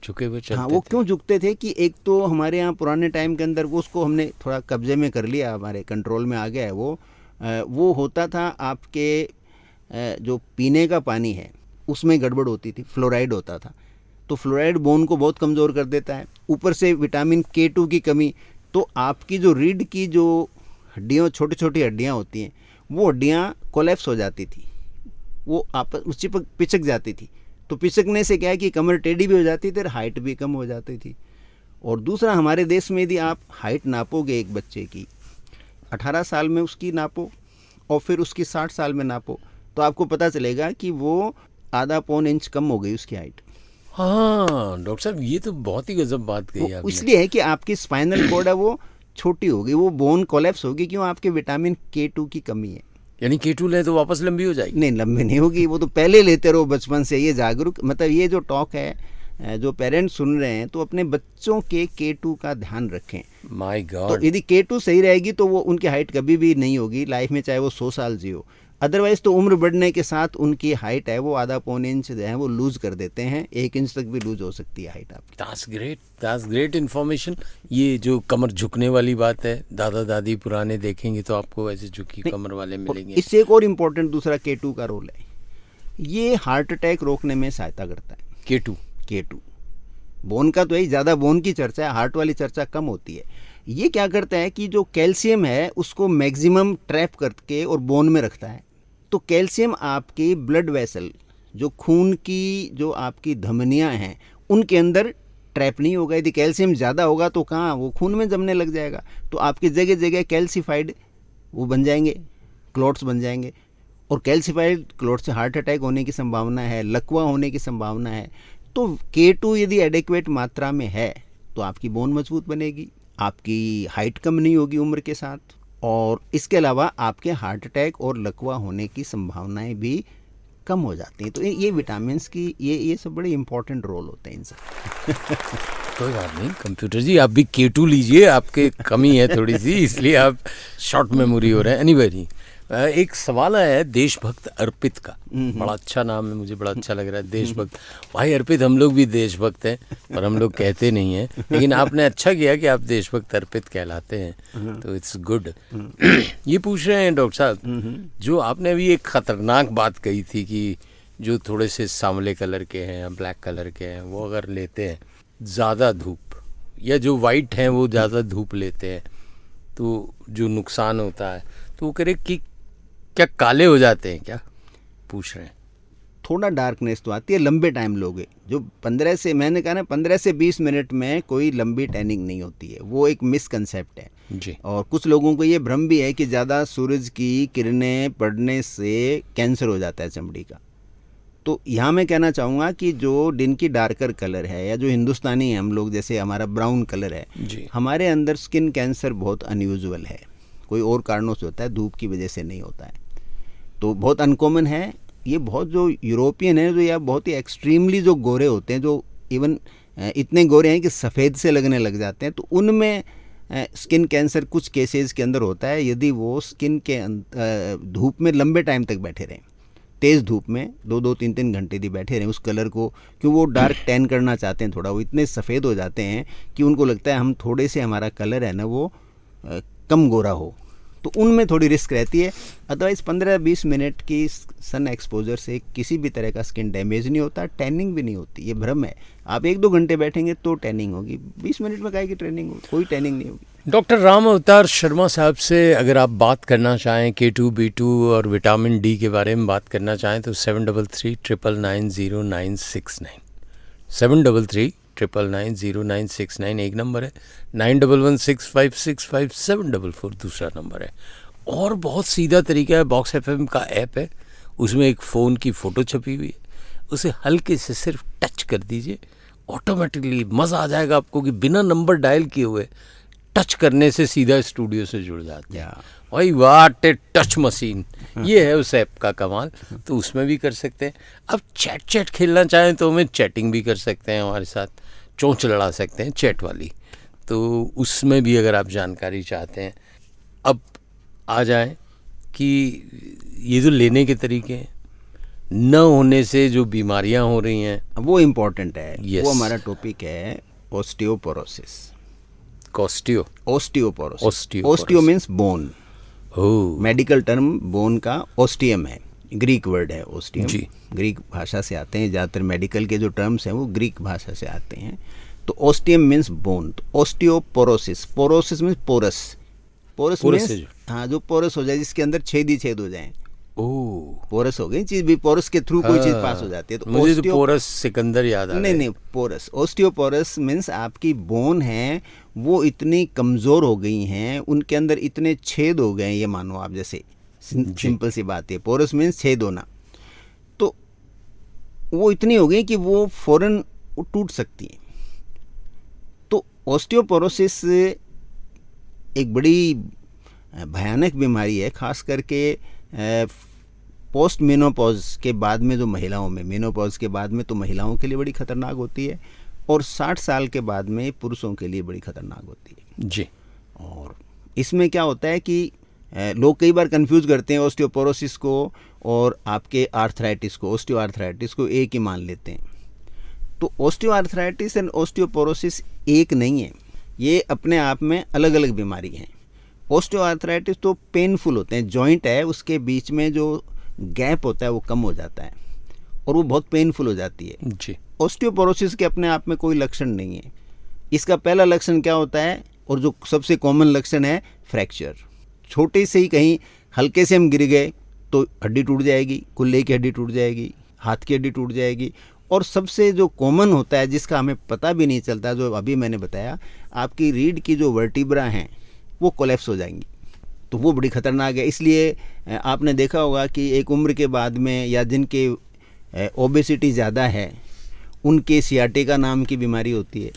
झुके हुए चलते थे। वो क्यों झुकते थे कि एक तो हमारे यहाँ पुराने टाइम के अंदर वो उसको हमने थोड़ा कब्जे में कर लिया, हमारे कंट्रोल में आ गया है। वो होता था आपके जो पीने का पानी है उसमें गड़बड़ होती थी, फ्लोराइड होता था, तो फ्लोराइड बोन को बहुत कमज़ोर कर देता है। ऊपर से विटामिन K2 की कमी, तो आपकी जो रीढ़ की जो हड्डियाँ, छोटी छोटी हड्डियाँ होती हैं, वो हड्डियाँ कोलैप्स हो जाती थी, वो आपस चिपक पिचक जाती थी। तो पिचकने से क्या है कि कमर टेढ़ी भी हो जाती थी और हाइट भी कम हो जाती थी। और दूसरा, हमारे देश में यदि आप हाइट नापोगे एक बच्चे की, 18 साल में उसकी नापो और फिर उसकी 60 साल में नापो, तो आपको पता चलेगा कि वो आधा पौन इंच कम हो गई उसकी हाइट। हाँ डॉक्टर साहब, ये तो बहुत ही गजब बात कही आपने। इसलिए है कि आपकी स्पाइनल कॉर्ड है वो छोटी हो गई, वो बोन कोलैप्स होगी, क्यों? आपके विटामिन K2 की कमी है। यानी K2 ले तो वापस लंबी हो जाएगी? नहीं, लंबी नहीं होगी, वो तो पहले लेते रहो बचपन से। ये जागरूक, मतलब ये जो टॉक है, जो पेरेंट्स सुन रहे हैं, तो अपने बच्चों के K2 का ध्यान रखें। My God. तो यदि K2 सही रहेगी तो वो उनकी हाइट कभी भी नहीं होगी लाइफ में, चाहे वो 100 साल जियो। अदरवाइज तो उम्र बढ़ने के साथ उनकी हाइट है वो आधा पौन इंच जो है वो लूज कर देते हैं, 1 इंच तक भी लूज हो सकती है हाइट आपकी। That's great information. ये जो कमर झुकने वाली बात है, दादा दादी पुराने देखेंगे तो आपको ऐसे झुकी कमर वाले मिलेंगे। इससे एक और इम्पोर्टेंट दूसरा K2 का रोल है, ये हार्ट अटैक रोकने में सहायता करता है। K2 बोन का तो यही, ज़्यादा बोन की चर्चा है, हार्ट वाली चर्चा कम होती है। ये क्या करता है कि जो कैल्शियम है उसको मैक्सिमम ट्रैप करके और बोन में रखता है। तो कैल्शियम आपकी ब्लड वेसल, जो खून की जो आपकी धमनियां हैं, उनके अंदर ट्रैप नहीं होगा। यदि कैल्शियम ज़्यादा होगा तो कहाँ, वो खून में जमने लग जाएगा, तो आपकी जगह जगह कैल्सिफाइड वो बन जाएंगे, क्लॉट्स बन जाएंगे, और कैल्सिफाइड क्लॉट से हार्ट अटैक होने की संभावना है, लकवा होने की संभावना है। तो K2 यदि एडिक्वेट मात्रा में है तो आपकी बोन मजबूत बनेगी, आपकी हाइट कम नहीं होगी उम्र के साथ, और इसके अलावा आपके हार्ट अटैक और लकवा होने की संभावनाएं भी कम हो जाती हैं। तो ये विटामिन्स की ये सब बड़े इंपॉर्टेंट रोल होते हैं इन सब। कोई बात नहीं कंप्यूटर जी, आप भी K2 लीजिए, आपके कमी है थोड़ी सी, इसलिए आप शॉर्ट मेमोरी हो रहे हैं। एनीवे, एक सवाल आया है देशभक्त अर्पित का, बड़ा अच्छा नाम है, मुझे बड़ा अच्छा लग रहा है देशभक्त। भाई अर्पित, हम लोग भी देशभक्त हैं पर हम लोग कहते नहीं हैं, लेकिन आपने अच्छा किया कि आप देशभक्त अर्पित कहलाते हैं, तो इट्स गुड। ये पूछ रहे हैं डॉक्टर साहब, जो आपने अभी एक खतरनाक बात कही थी कि जो थोड़े से सांवले कलर के हैं या ब्लैक कलर के हैं वो अगर लेते हैं ज़्यादा धूप, या जो वाइट हैं वो ज़्यादा धूप लेते हैं तो जो नुकसान होता है, तो वो करे कि क्या काले हो जाते हैं क्या, पूछ रहे हैं। थोड़ा डार्कनेस तो आती है, लंबे टाइम लोगे जो 15 से, मैंने कहा ना 15 से 20 मिनट में कोई लंबी टैनिंग नहीं होती है, वो एक मिसकंसेप्ट है जी। और कुछ लोगों को ये भ्रम भी है कि ज़्यादा सूरज की किरणें पड़ने से कैंसर हो जाता है चमड़ी का। तो यहाँ मैं कहना चाहूँगा कि जो दिन की डार्कर कलर है या जो हिंदुस्तानी है हम लोग, जैसे हमारा ब्राउन कलर है जी। हमारे अंदर स्किन कैंसर बहुत अनयूजुअल है, कोई और कारणों से होता है, धूप की वजह से नहीं होता है, तो बहुत अनकॉमन है ये। बहुत जो यूरोपियन है, जो या बहुत ही एक्सट्रीमली जो गोरे होते हैं, जो इवन इतने गोरे हैं कि सफ़ेद से लगने लग जाते हैं, तो उनमें स्किन कैंसर कुछ केसेस के अंदर होता है यदि वो स्किन के धूप में लंबे टाइम तक बैठे रहें, तेज़ धूप में 2-3 घंटे भी बैठे रहें उस कलर को, क्यों वो डार्क टैन करना चाहते हैं थोड़ा, वो इतने सफ़ेद हो जाते हैं कि उनको लगता है हम थोड़े से हमारा कलर है ना वो कम गोरा हो, तो उनमें थोड़ी रिस्क रहती है। अदरवाइज़ 15-20 मिनट की सन एक्सपोजर से किसी भी तरह का स्किन डैमेज नहीं होता, टैनिंग भी नहीं होती, ये भ्रम है। आप 1-2 घंटे बैठेंगे तो टैनिंग होगी, 20 मिनट में काहे की ट्रेनिंग होगी, कोई टैनिंग नहीं होगी। डॉक्टर राम अवतार शर्मा साहब से अगर आप बात करना चाहें K2, B2 और विटामिन डी के बारे में बात करना चाहें तो 7339990969 7339990969 एक नंबर है, 9116565744 दूसरा नंबर है। और बहुत सीधा तरीका है, बॉक्स FM का ऐप है, उसमें एक फ़ोन की फ़ोटो छपी हुई है, उसे हल्के से सिर्फ टच कर दीजिए, ऑटोमेटिकली मज़ा आ जाएगा आपको कि बिना नंबर डायल किए हुए टच करने से सीधा स्टूडियो से जुड़ जाते हैं। भाई वाट ए टच मशीन, ये है उस ऐप का कमाल। तो उसमें भी कर सकते हैं। अब चैट खेलना चाहें तो हमें चैटिंग भी कर सकते हैं, हमारे साथ चोंच लड़ा सकते हैं चैट वाली, तो उसमें भी अगर आप जानकारी चाहते हैं। अब आ जाएं कि ये जो लेने के तरीके हैं, न होने से जो बीमारियां हो रही हैं, वो इम्पोर्टेंट है। Yes. वो हमारा टॉपिक है osteoporosis. Osteoporosis. Osteo means bone, oh medical term bone का ऑस्टियम है, ग्रीक वर्ड है ऑस्टियम जी। ग्रीक भाषा से आते हैं, ज़्यादातर मेडिकल के जो टर्म्स हैं वो ग्रीक भाषा से आते हैं। तो ऑस्टियम मीन्स बोन, तो osteoporosis, porosis means porous, porous means हाँ जो पोरस हो जाए, जिसके अंदर छेद ही छेद हो जाए, ओह पोरस हो गई चीज भी, पोरस के थ्रू कोई चीज पास हो जाती है। तो मुझे तो पोरस सिकंदर याद आ रहा है। नहीं, पोरस, ऑस्टियोपोरस मीन्स आपकी बोन है वो इतनी कमज़ोर हो गई हैं, उनके अंदर इतने छेद हो गए, ये मानो आप, जैसे सिंपल सी बात है, पोरस मीन्स छेद होना, तो वो इतनी हो गई कि वो फौरन टूट सकती है। तो ऑस्टियोपोरोसिस एक बड़ी भयानक बीमारी है, खास करके पोस्ट मेनोपॉज के बाद में जो महिलाओं में, मेनोपॉज के बाद में तो महिलाओं के लिए बड़ी खतरनाक होती है, और 60 साल के बाद में पुरुषों के लिए बड़ी खतरनाक होती है जी। और इसमें क्या होता है कि लोग कई बार कंफ्यूज करते हैं ऑस्टियोपोरोसिस को और आपके आर्थराइटिस को, ऑस्टियोआर्थराइटिस को एक ही मान लेते हैं। तो ऑस्टियोआर्थराइटिस एंड ऑस्टियोपोरोसिस एक नहीं है, ये अपने आप में अलग अलग बीमारी हैं। ऑस्टियोआर्थराइटिस तो पेनफुल होते हैं, जॉइंट है उसके बीच में जो गैप होता है वो कम हो जाता है और वो बहुत पेनफुल हो जाती है जी। ऑस्टियोपोरोसिस के अपने आप में कोई लक्षण नहीं है। इसका पहला लक्षण क्या होता है, और जो सबसे कॉमन लक्षण है, फ्रैक्चर। छोटे से ही कहीं हल्के से हम गिर गए तो हड्डी टूट जाएगी, कुल्ले की हड्डी टूट जाएगी, हाथ की हड्डी टूट जाएगी, और सबसे जो कॉमन होता है जिसका हमें पता भी नहीं चलता, जो अभी मैंने बताया, आपकी रीढ़ की जो वर्टिब्रा हैं वो कोलैप्स हो जाएंगी, तो वो बड़ी खतरनाक है। इसलिए आपने देखा होगा कि एक उम्र के बाद में, या जिनके ओबेसिटी ज़्यादा है, उनके सियाटिका नाम की बीमारी होती है।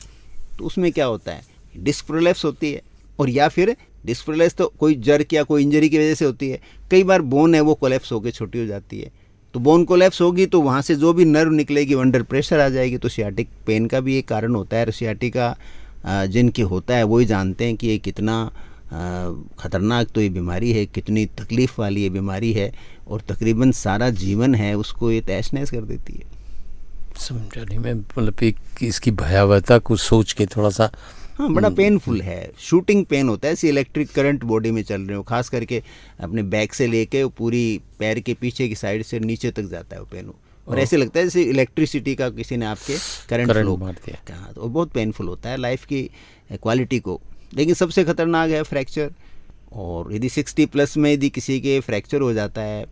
तो उसमें क्या होता है, डिस्क प्रोलैप्स होती है, और या फिर डिस्क प्रोलैप्स तो कोई जर्क या कोई इंजरी की वजह से होती है, कई बार बोन है वो कोलैप्स होकर छोटी हो जाती है। तो बोन कोलैप्स होगी तो वहाँ से जो भी नर्व निकलेगी वो अंडर प्रेशर आ जाएगी, तो सियाटिक पेन का भी एक कारण होता है। सियाटिका जिनके होता है वही जानते हैं कि ये कितना ख़तरनाक तो ये बीमारी है, कितनी तकलीफ़ वाली ये बीमारी है, और तकरीबन सारा जीवन है उसको ये तहस नहस कर देती है। समझा नहीं मैं, मतलब एक इसकी भयावहता को सोच के थोड़ा सा हाँ, बड़ा पेनफुल है, शूटिंग पेन होता है, ऐसे इलेक्ट्रिक करंट बॉडी में चल रहे हो, खास करके अपने बैक से लेके वो पूरी पैर के पीछे की साइड से नीचे तक जाता है वो पेन, और ऐसे लगता है जैसे इलेक्ट्रिसिटी का किसी ने आपके करंट फ्लो मार दिया। हाँ, तो बहुत पेनफुल होता है लाइफ की क्वालिटी को। लेकिन सबसे ख़तरनाक है फ्रैक्चर, और यदि 60 प्लस में यदि किसी के फ्रैक्चर हो जाता है,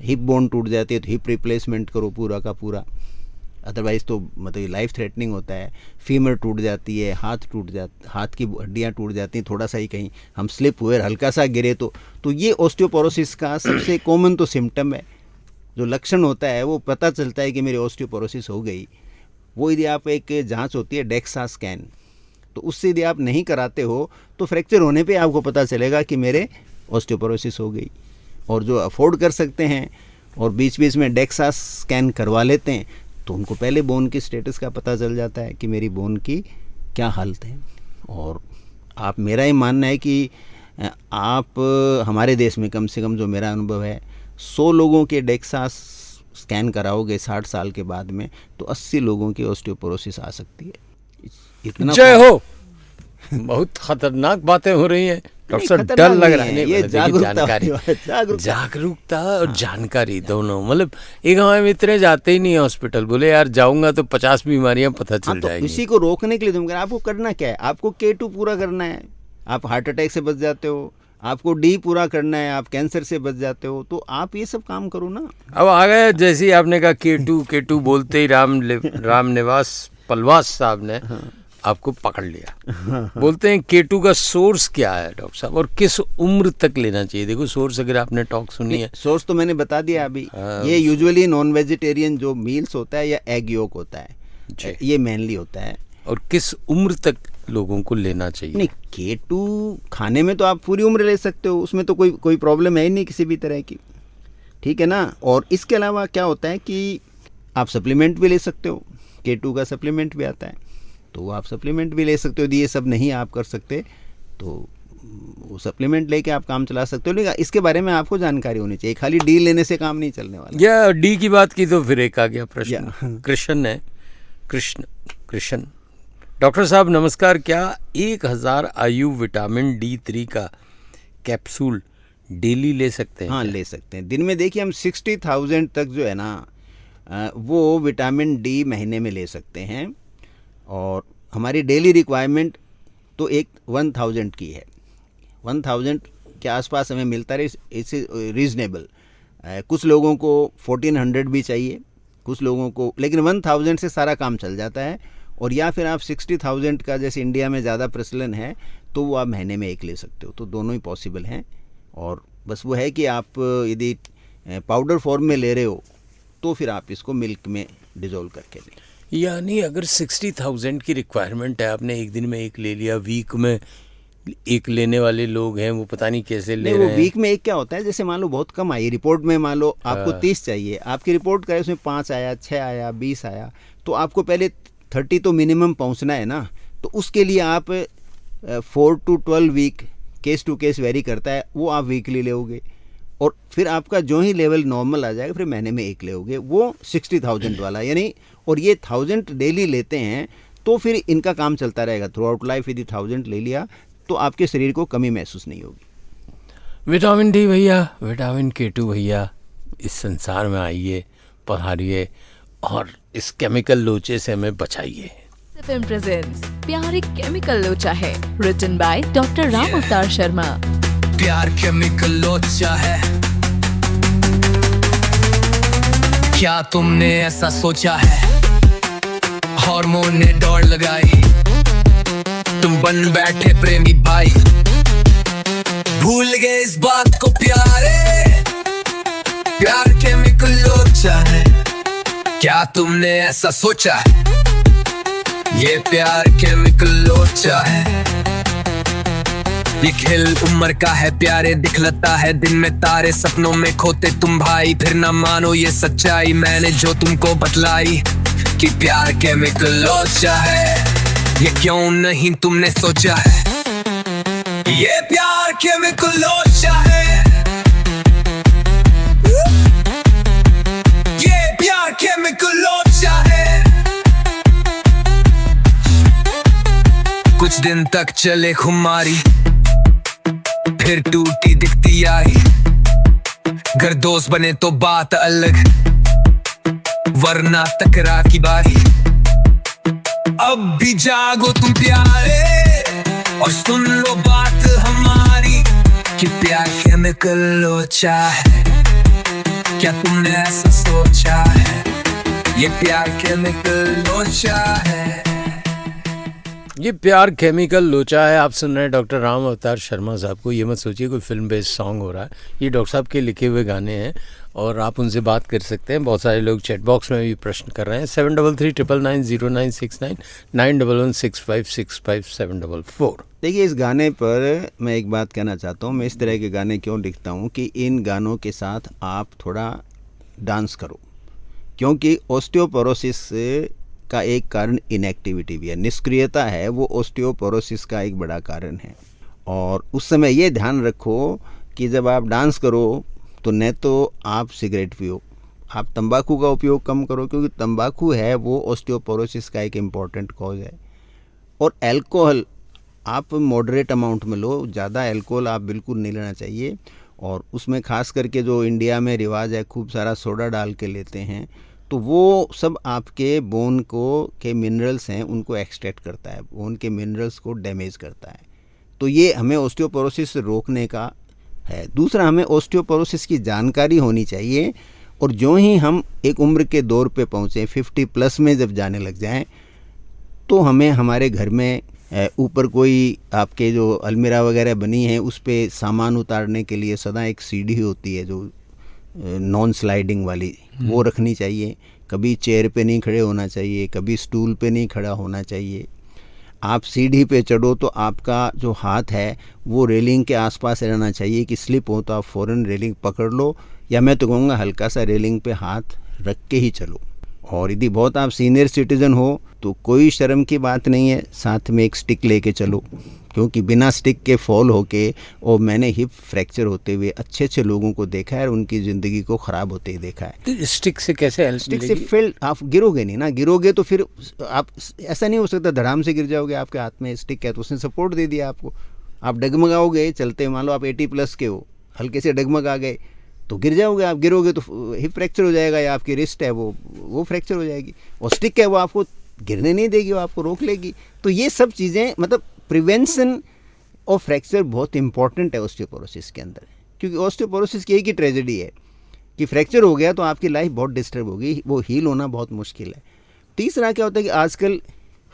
हिप बोन टूट जाती है, तो हिप रिप्लेसमेंट करो पूरा का पूरा, अदरवाइज़ तो मतलब लाइफ थ्रेटनिंग होता है। फीमर टूट जाती है, हाथ की हड्डियाँ टूट जाती हैं, थोड़ा सा ही कहीं हम स्लिप हुए, हल्का सा गिरे तो ये ऑस्टियोपोरोसिस का सबसे कॉमन तो सिम्टम है, जो लक्षण होता है वो पता चलता है कि मेरी ऑस्टियोपोरोसिस हो गई। वो यदि आप एक जांच होती है डेक्सा स्कैन, तो उससे यदि आप नहीं कराते हो तो फ्रैक्चर होने पे आपको पता चलेगा कि मेरे ऑस्टियोपोरोसिस हो गई। और जो अफोर्ड कर सकते हैं और बीच बीच में डेक्सा स्कैन करवा लेते हैं, तो उनको पहले बोन की स्टेटस का पता चल जाता है कि मेरी बोन की क्या हालत है। और आप, मेरा ये मानना है कि आप हमारे देश में कम से कम जो मेरा अनुभव है, 100 लोगों के डेक्सा स्कैन कराओगे 60 साल के बाद में, तो 80 लोगों की ऑस्टियोपोरोसिस आ सकती है। इतना जय हो। बहुत खतरनाक बातें हो रही हैं डॉक्टर साहब, डर लग रहा है। ये जागरूकता और जानकारी दोनों, मतलब एक हमारे मित्र जाते ही नहीं है हॉस्पिटल, बोले यार जाऊंगा तो 50 बीमारियां पता चल तो जाएगी। इसी को रोकने के लिए तुम आपको करना क्या है, आपको K2 पूरा करना है, आप हार्ट अटैक से बच जाते हो, आपको D पूरा करना है, आप कैंसर से बच जाते हो, तो आप ये सब काम करो ना। अब आ गए, जैसे ही आपने कहा K2 बोलते ही राम निवास पलवास साहब ने आपको पकड़ लिया। बोलते हैं K2 का सोर्स क्या है डॉक्टर साहब, और किस उम्र तक लेना चाहिए? देखो सोर्स अगर आपने टॉक सुनी है, सोर्स तो मैंने बता दिया अभी। ये यूजुअली नॉन वेजिटेरियन जो मील्स होता है या एग योक होता है, ये मेनली होता है। और किस उम्र तक लोगों को लेना चाहिए? नहीं, K2 खाने में तो आप पूरी उम्र ले सकते हो, उसमें तो कोई प्रॉब्लम है ही नहीं किसी भी तरह की, ठीक है ना। और इसके अलावा क्या होता है कि आप सप्लीमेंट भी ले सकते हो, K2 का सप्लीमेंट भी आता है, तो आप सप्लीमेंट भी ले सकते हो। यदि ये सब नहीं आप कर सकते तो वो सप्लीमेंट लेके आप काम चला सकते हो, लेकिन इसके बारे में आपको जानकारी होनी चाहिए, खाली डी लेने से काम नहीं चलने वाला। या डी की बात की तो फिर एक आ गया प्रश्न, कृष्ण डॉक्टर साहब नमस्कार, क्या 1000 IU विटामिन D3 का कैप्सूल डेली ले सकते हैं? हाँ, ले सकते हैं। दिन में देखिए हम 60,000 तक जो है ना वो विटामिन D महीने में ले सकते हैं, और हमारी डेली रिक्वायरमेंट तो 1000 की है। 1000 के आसपास हमें मिलता रहे, इससे रीज़नेबल। कुछ लोगों को 1400 भी चाहिए, कुछ लोगों को, लेकिन 1000 से सारा काम चल जाता है। और या फिर आप 60,000 का, जैसे इंडिया में ज़्यादा प्रचलन है, तो वो आप महीने में एक ले सकते हो, तो दोनों ही पॉसिबल हैं। और बस वो है कि आप यदि पाउडर फॉर्म में ले रहे हो तो फिर आप इसको मिल्क में डिज़ोल्व करके लें। यानी अगर 60,000 की रिक्वायरमेंट है, आपने एक दिन में एक ले लिया, वीक में एक लेने वाले लोग हैं वो पता नहीं कैसे ले रहे हैं। वीक में एक क्या होता है, जैसे मान लो बहुत कम आई रिपोर्ट में, मान लो आपको 30 चाहिए, आपकी रिपोर्ट करे उसमें 5 आया, 6 आया, 20 आया, तो आपको पहले 30 तो मिनिमम पहुंचना है ना। तो उसके लिए आप 4 to 12 week, case to case vary करता है, वो आप वीकली लोगे, और फिर आपका जो ही लेवल नॉर्मल आ जाएगा फिर महीने में एक लोगे, वो 60,000 वाला यानी। और ये 1000 डेली लेते हैं तो फिर इनका काम चलता रहेगा थ्रू आउट लाइफ। यदि 1000 ले लिया तो आपके शरीर को कमी महसूस नहीं होगी। विटामिन D भैया, विटामिन K2 भैया, इस संसार में आइए, पधारिए और इस केमिकल लोचे से हमें बचाइए। FM presents प्यार एक केमिकल लोचा है, written by डॉक्टर राम अवतार शर्मा। प्यार केमिकल लोचा है, क्या तुमने ऐसा सोचा है? हार्मोन ने दौड़ लगाई, तुम बन बैठे प्रेमी भाई, भूल गए इस बात को प्यारे। प्यार केमिकल लोचा है, क्या तुमने ऐसा सोचा है? ये प्यार केमिकल लोचा है। ये खेल उम्र का है, प्यारे दिखलता है दिन में तारे, सपनों में खोते तुम भाई, फिर ना मानो ये सच्चाई मैंने जो तुमको बतलाई कि प्यार केमिकल लोचा है। ये क्यों नहीं तुमने सोचा है? ये प्यार केमिकल लोचा है, ये प्यार केमिकल लोचा है। कुछ दिन तक चले खुमारी, फिर टूटी दिखती आई। अगर दोस्त बने तो बात अलग, वरना तकरार की बारी। अब भी जागो तुम प्यारे और सुन लो बात हमारी कि प्यार केमिकल लोचा है। क्या तुमने ऐसा सोचा है? ये प्यार केमिकल लोचा है। ये प्यार केमिकल लोचा है। आप सुन रहे हैं डॉक्टर राम अवतार शर्मा साहब को। ये मत सोचिए कोई फिल्म बेस्ड सॉन्ग हो रहा है, ये डॉक्टर साहब के लिखे हुए गाने हैं और आप उनसे बात कर सकते हैं। बहुत सारे लोग चैट बॉक्स में भी प्रश्न कर रहे हैं। 7339990969 9116565744। देखिए, इस गाने पर मैं एक बात कहना चाहता हूँ। मैं इस तरह के गाने क्यों लिखता हूँ कि इन गानों के साथ आप थोड़ा डांस करो, क्योंकि ऑस्टियोपोरोसिस का एक कारण इनएक्टिविटी भी है, निष्क्रियता है, वो ऑस्टियोपोरोसिस का एक बड़ा कारण है। और उस समय ये ध्यान रखो कि जब आप डांस करो तो न तो आप सिगरेट पियो, आप तंबाकू का उपयोग कम करो, क्योंकि तंबाकू है वो ऑस्टियोपोरोसिस का एक इम्पॉर्टेंट कॉज है। और अल्कोहल आप मॉडरेट अमाउंट में लो, ज़्यादा अल्कोहल आप बिल्कुल नहीं लेना चाहिए। और उसमें खास करके जो इंडिया में रिवाज है, खूब सारा सोडा डाल के लेते हैं, तो वो सब आपके बोन को के मिनरल्स हैं उनको एक्सट्रैक्ट करता है, बोन के मिनरल्स को डैमेज करता है। तो ये हमें ऑस्टियोपोरोसिस से रोकने का है। दूसरा, हमें ऑस्टियोपोरोसिस की जानकारी होनी चाहिए। और जो ही हम एक उम्र के दौर पे पहुँचें, 50+ में जब जाने लग जाएं, तो हमें हमारे घर में ऊपर कोई आपके जो अलमीरा वगैरह बनी है उस पे सामान उतारने के लिए सदा एक सीढ़ी होती है जो नॉन स्लाइडिंग वाली, वो रखनी चाहिए। कभी चेयर पे नहीं खड़े होना चाहिए, कभी स्टूल पे नहीं खड़ा होना चाहिए। आप सीढ़ी पे चढ़ो तो आपका जो हाथ है वो रेलिंग के आसपास रहना चाहिए कि स्लिप हो तो आप फ़ौरन रेलिंग पकड़ लो, या मैं तो कहूँगा हल्का सा रेलिंग पे हाथ रख के ही चलो। और यदि बहुत आप सीनियर सिटीज़न हो तो कोई शर्म की बात नहीं है, साथ में एक स्टिक लेके चलो, क्योंकि बिना स्टिक के फॉल होके, और मैंने हिप फ्रैक्चर होते हुए अच्छे लोगों को देखा है और उनकी ज़िंदगी को ख़राब होते ही देखा है। तो स्टिक से कैसे हेल्प? स्टिक से फेल, आप गिरोगे नहीं ना, गिरोगे तो फिर आप, ऐसा नहीं हो सकता धड़ाम से गिर जाओगे, आपके हाथ में स्टिक है तो उसने सपोर्ट दे दिया आपको। आप डगमगाओगे चलते, मान लो आप 80+ के हो, हल्के से डगमगा गए तो गिर जाओगे। आप गिरोगे तो हिप फ्रैक्चर हो जाएगा, या आपकी रिस्ट है वो फ्रैक्चर हो जाएगी। और स्टिक है वो आपको गिरने नहीं देगी, वो आपको रोक लेगी। तो ये सब चीज़ें, मतलब प्रिवेंशन ऑफ फ्रैक्चर बहुत इंपॉर्टेंट है ऑस्टियोपोरोसिस के अंदर, क्योंकि ऑस्टियोपोरोसिस की एक ही ट्रेजेडी है कि फ्रैक्चर हो गया तो आपकी लाइफ बहुत डिस्टर्ब होगी, वो हील होना बहुत मुश्किल है। तीसरा क्या होता है कि आजकल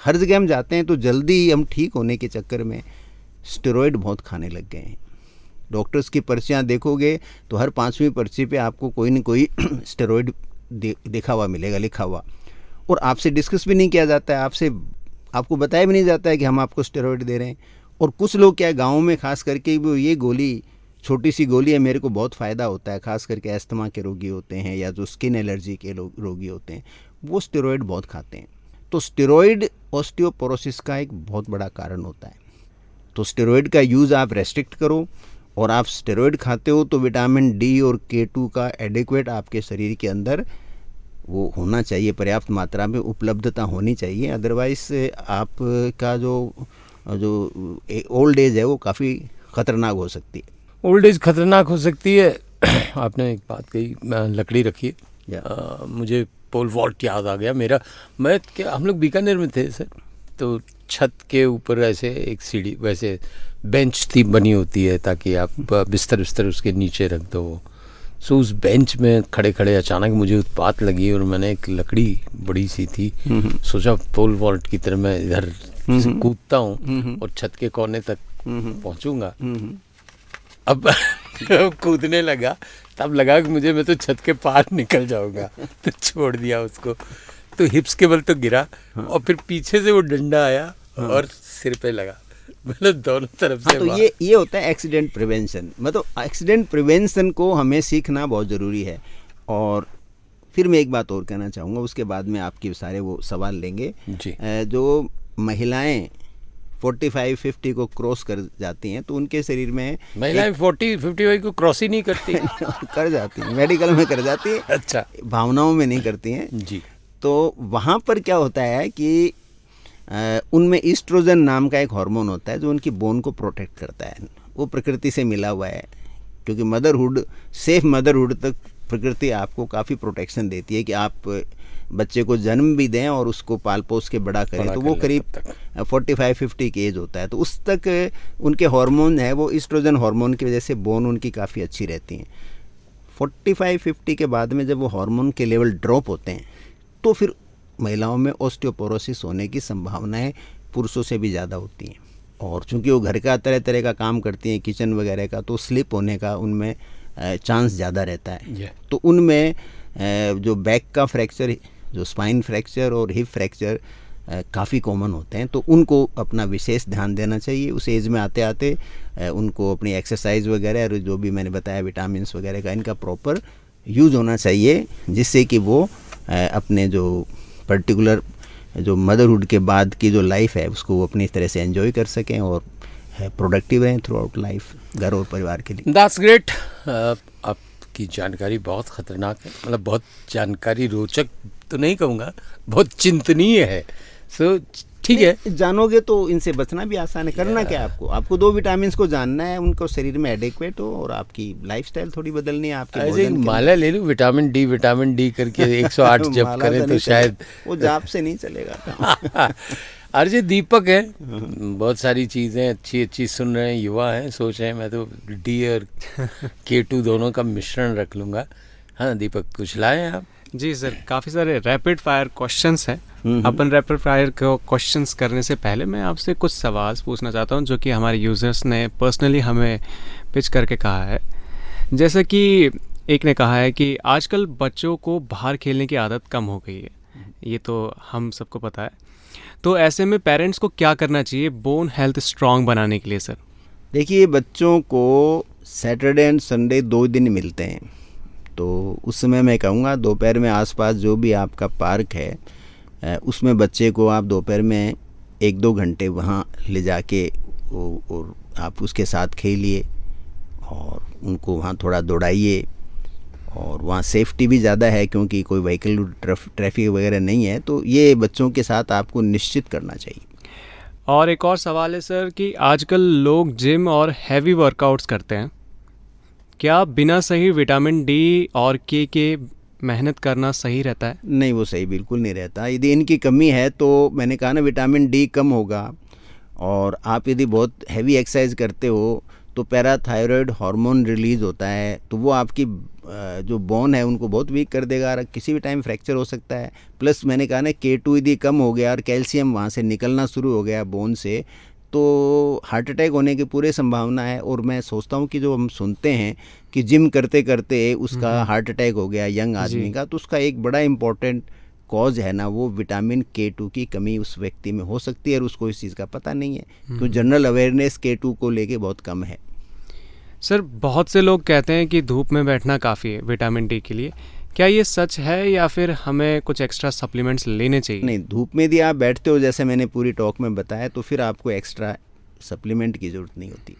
हर जगह हम जाते हैं तो जल्दी हम ठीक होने के चक्कर में स्टेरॉइड बहुत खाने लग गए हैं। डॉक्टर्स की पर्चियाँ देखोगे तो हर 5वीं पर्ची पे आपको कोई न कोई स्टेरॉइड देखा हुआ मिलेगा, लिखा हुआ, और आपसे डिस्कस भी नहीं किया जाता है, आपको बताया भी नहीं जाता है कि हम आपको स्टेरॉइड दे रहे हैं। और कुछ लोग क्या है, गाँव में खास करके वो ये गोली, छोटी सी गोली है, मेरे को बहुत फ़ायदा होता है, खास करके अस्थमा के रोगी होते हैं या जो स्किन एलर्जी के रोगी होते हैं, वो स्टेरॉइड बहुत खाते हैं। तो स्टेरॉइड ऑस्टियोपोरोसिस का एक बहुत बड़ा कारण होता है। तो स्टेरॉइड का यूज़ आप रेस्ट्रिक्ट करो, और आप स्टेरॉइड खाते हो तो विटामिन डी और K2 का एडिक्वेट आपके शरीर के अंदर वो होना चाहिए, पर्याप्त मात्रा में उपलब्धता होनी चाहिए। अदरवाइज आपका जो ओल्ड एज है वो काफ़ी ख़तरनाक हो सकती है। ओल्ड एज खतरनाक हो सकती है। आपने एक बात कही, लकड़ी रखी है, मुझे पोल वॉल्ट याद आ गया मेरा। हम लोग बीकानेर में थे सर, तो छत के ऊपर ऐसे एक सीढ़ी, वैसे बेंच थी बनी होती है ताकि आप बिस्तर उसके नीचे रख दो। सो उस बेंच में खड़े खड़े अचानक मुझे उत्पात लगी और मैंने एक लकड़ी बड़ी सी थी, सोचा पोल वॉल्ट की तरह मैं इधर से कूदता हूँ और छत के कोने तक पहुँचूंगा। अब कूदने लगा, तब लगा कि मैं तो छत के पार निकल जाऊंगा, तो छोड़ दिया उसको। तो हिप्स के बल तो गिरा, और फिर पीछे से वो डंडा आया और सिर पे लगा, मतलब दोनों तरफ से। तो ये होता है एक्सीडेंट प्रिवेंशन। मतलब एक्सीडेंट प्रिवेंशन को हमें सीखना बहुत ज़रूरी है। और फिर मैं एक बात और कहना चाहूँगा, उसके बाद में आपके सारे वो सवाल लेंगे जी। जो महिलाएं 45-50 को क्रॉस कर जाती हैं तो उनके शरीर में महिलाएं 40-50 को क्रॉस ही नहीं करती। कर जाती हैं, मेडिकल में कर जाती हैं, अच्छा, भावनाओं में नहीं करती हैं जी। तो वहाँ पर क्या होता है कि उनमें ईस्ट्रोजन नाम का एक हार्मोन होता है जो उनकी बोन को प्रोटेक्ट करता है। वो प्रकृति से मिला हुआ है, क्योंकि मदरहुड, सेफ मदरहुड तक प्रकृति आपको काफ़ी प्रोटेक्शन देती है कि आप बच्चे को जन्म भी दें और उसको पाल पोस के बड़ा करें। तो वो करीब 45-50 की एज होता है, तो उस तक उनके हार्मोन है वो ईस्ट्रोजन हार्मोन की वजह से बोन उनकी काफ़ी अच्छी रहती हैं। 45-50 के बाद में जब वो हार्मोन के लेवल ड्रॉप होते हैं तो फिर महिलाओं में ऑस्टियोपोरोसिस होने की संभावनाएं पुरुषों से भी ज़्यादा होती हैं। और चूंकि वो घर का तरह तरह का काम करती हैं, किचन वगैरह का, तो स्लिप होने का उनमें चांस ज़्यादा रहता है। तो उनमें जो बैक का फ्रैक्चर, जो स्पाइन फ्रैक्चर और हिप फ्रैक्चर काफ़ी कॉमन होते हैं। तो उनको अपना विशेष ध्यान देना चाहिए। उस एज में आते आते उनको अपनी एक्सरसाइज वगैरह और जो भी मैंने बताया विटामिन वगैरह का इनका प्रॉपर यूज़ होना चाहिए, जिससे कि वो अपने जो पर्टिकुलर जो मदरहुड के बाद की जो लाइफ है उसको वो अपनी तरह से एंजॉय कर सकें और प्रोडक्टिव रहें थ्रू आउट लाइफ, घर और परिवार के लिए। That's great. आपकी जानकारी बहुत ख़तरनाक है, मतलब बहुत जानकारी रोचक तो नहीं कहूँगा, बहुत चिंतनीय है। सो ठीक है, जानोगे तो इनसे बचना भी आसान है। करना क्या है आपको 2 विटामिन को जानना है, उनको शरीर में एडिक्वेट हो और आपकी लाइफस्टाइल थोड़ी बदलनी है। आपके ऐसे माला ले लूँ विटामिन डी करके 108 जब करें तो शायद वो जाप से नहीं चलेगा। अर्जे दीपक है, बहुत सारी चीज़ें अच्छी सुन रहे हैं, युवा हैं, सोच रहे हैं मैं तो डी और K2 दोनों का मिश्रण रख लूँगा। हाँ दीपक, कुछ लाए आप? जी सर, काफ़ी सारे रैपिड फायर क्वेश्चंस हैं। अपन रैपिड फायर क्वेश्चंस करने से पहले मैं आपसे कुछ सवाल पूछना चाहता हूं जो कि हमारे यूज़र्स ने पर्सनली हमें पिच करके कहा है। जैसे कि एक ने कहा है कि आजकल बच्चों को बाहर खेलने की आदत कम हो गई है, ये तो हम सबको पता है। तो ऐसे में पेरेंट्स को क्या करना चाहिए बोन हेल्थ स्ट्रॉन्ग बनाने के लिए सर? देखिए, बच्चों को सैटरडे एंड संडे 2 दिन मिलते हैं, तो उस समय मैं कहूँगा दोपहर में आसपास जो भी आपका पार्क है उसमें बच्चे को आप दोपहर में 1-2 घंटे वहाँ ले जाके और आप उसके साथ खेलिए और उनको वहाँ थोड़ा दौड़ाइए। और वहाँ सेफ्टी भी ज़्यादा है क्योंकि कोई व्हीकल ट्रैफिक वगैरह नहीं है, तो ये बच्चों के साथ आपको निश्चित करना चाहिए। और एक और सवाल है सर कि आजकल लोग जिम और हैवी वर्कआउट्स करते हैं, क्या बिना सही विटामिन डी और के मेहनत करना सही रहता है? नहीं, वो सही बिल्कुल नहीं रहता। यदि इनकी कमी है तो मैंने कहा ना विटामिन डी कम होगा, और आप यदि बहुत हैवी एक्सरसाइज करते हो तो पैराथायरॉयड हार्मोन रिलीज होता है, तो वो आपकी जो बोन है उनको बहुत वीक कर देगा और किसी भी टाइम फ्रैक्चर हो सकता है। प्लस मैंने कहा ना K2 यदि कम हो गया और कैल्शियम वहाँ से निकलना शुरू हो गया बोन से, तो हार्ट अटैक होने की पूरी संभावना है। और मैं सोचता हूँ कि जो हम सुनते हैं कि जिम करते करते उसका हार्ट अटैक हो गया यंग आदमी का, तो उसका एक बड़ा इम्पोर्टेंट कॉज है ना, वो विटामिन K2 की कमी उस व्यक्ति में हो सकती है और उसको इस चीज़ का पता नहीं है, क्योंकि जनरल अवेयरनेस K2 को लेके बहुत कम है। सर, बहुत से लोग कहते हैं कि धूप में बैठना काफ़ी है विटामिन डी के लिए, क्या ये सच है या फिर हमें कुछ एक्स्ट्रा सप्लीमेंट्स लेने चाहिए? नहीं, धूप में यदि आप बैठते हो जैसे मैंने पूरी टॉक में बताया, तो फिर आपको एक्स्ट्रा सप्लीमेंट की जरूरत नहीं होती।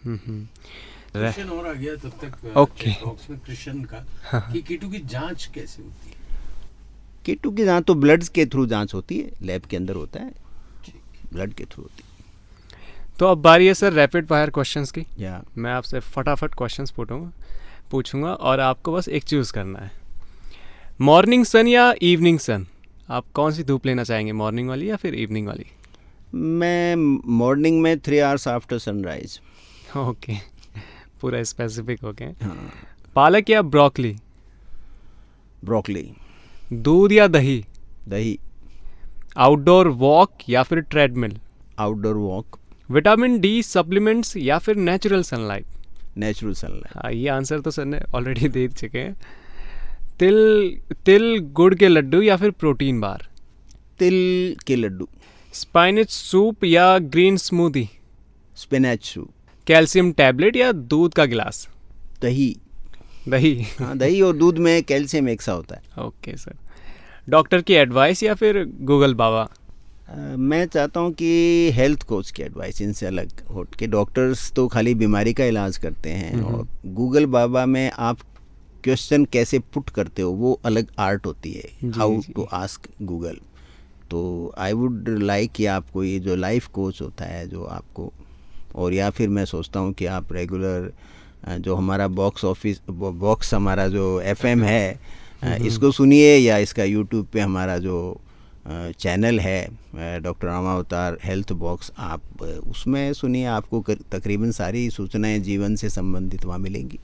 क्वेश्चन और आ गया तब तक ओके। बॉक्स में कृष्ण का कि K2 की जांच कैसे होती है? K2 की जांच तो ब्लड के थ्रू जांच होती है, लैब के अंदर होता है, ब्लड के थ्रू होती है। तो अब बारी है सर रैपिड फायर क्वेश्चंस की। या मैं आपसे फटाफट क्वेश्चंस पूछूंगा और आपको बस एक चूज़ करना है, मॉर्निंग सन या इवनिंग सन? आप कौन सी धूप लेना चाहेंगे, मॉर्निंग वाली या फिर इवनिंग वाली? मैं मॉर्निंग में 3 आवर्स आफ्टर सनराइज। ओके, पूरा स्पेसिफिक हो गया। हाँ। पालक या ब्रोकली? ब्रोकली। दूध या दही? दही। आउटडोर वॉक या फिर treadmill? Outdoor walk. Vitamin D supplements या फिर नेचुरल सनलाइट? Natural sunlight. हाँ, ये आंसर तो सर ने ऑलरेडी दे चुके हैं। तिल गुड़ के लड्डू या फिर प्रोटीन बार? तिल के लड्डू। स्पाइनच सूप या green smoothie? Spinach soup. Calcium tablet या दूध का गिलास? दही। दही। हाँ, दही और दूध में कैल्शियम एक सा होता है। Okay sir. डॉक्टर की एडवाइस या फिर गूगल बाबा? मैं चाहता हूँ कि हेल्थ कोच की एडवाइस इनसे अलग हो के, डॉक्टर्स तो खाली बीमारी का इलाज करते हैं और गूगल बाबा में आप क्वेश्चन कैसे पुट करते हो वो अलग आर्ट होती है, हाउ टू आस्क गूगल। तो आई वुड लाइक कि आपको ये जो लाइफ कोच होता है जो आपको, और या फिर मैं सोचता हूँ कि आप रेगुलर जो हमारा बॉक्स हमारा जो FM है इसको सुनिए, या इसका यूट्यूब पे हमारा जो चैनल है डॉक्टर रामावतार हेल्थ बॉक्स, आप उसमें सुनिए, आपको तकरीबन सारी सूचनाएं जीवन से संबंधित वहाँ मिलेंगी।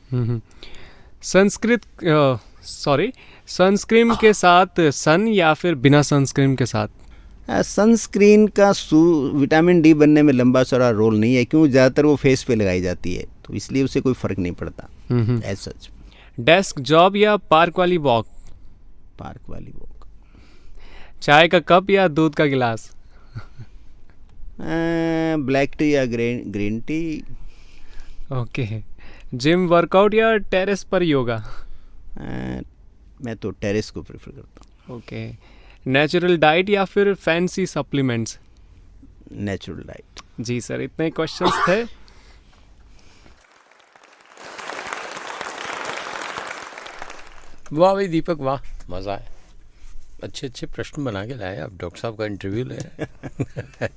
सनस्क्रीन के साथ सन या फिर बिना सनस्क्रीन के साथ? सनस्क्रीन का विटामिन डी बनने में लंबा चौड़ा रोल नहीं है, क्यों ज़्यादातर वो फेस पे लगाई जाती है, तो इसलिए उससे कोई फ़र्क नहीं पड़ता एज सच। डेस्क जॉब या पार्क वाली वॉक? पार्क वाली वॉक। चाय का कप या दूध का गिलास? ब्लैक टी या green tea. Okay. Gym workout या टेरेस पर योगा? मैं तो टेरेस को प्रेफर करता हूँ। ओके। नेचुरल डाइट या फिर फैंसी सप्लीमेंट्स? Natural diet. जी सर, इतने क्वेश्चंस थे। वाह भाई दीपक, वाह, मज़ा आया। अच्छे अच्छे प्रश्न बना के लाए आप, डॉक्टर साहब का इंटरव्यू ले रहे हैं।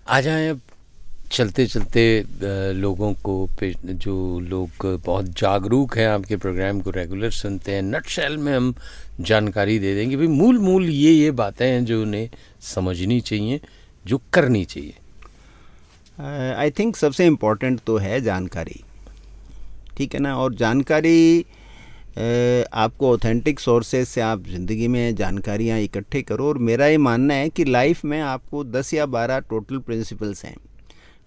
आ जाएं अब चलते चलते लोगों को, जो लोग बहुत जागरूक हैं, आपके प्रोग्राम को रेगुलर सुनते हैं, नटशेल में हम जानकारी दे देंगे भाई मूल ये बातें हैं जो उन्हें समझनी चाहिए, जो करनी चाहिए। आई थिंक सबसे इम्पोर्टेंट तो है जानकारी, ठीक है ना। और जानकारी आपको ऑथेंटिक सोर्सेज से आप ज़िंदगी में जानकारियाँ इकट्ठे करो। और मेरा ये मानना है कि लाइफ में आपको 10 या 12 टोटल प्रिंसिपल्स हैं।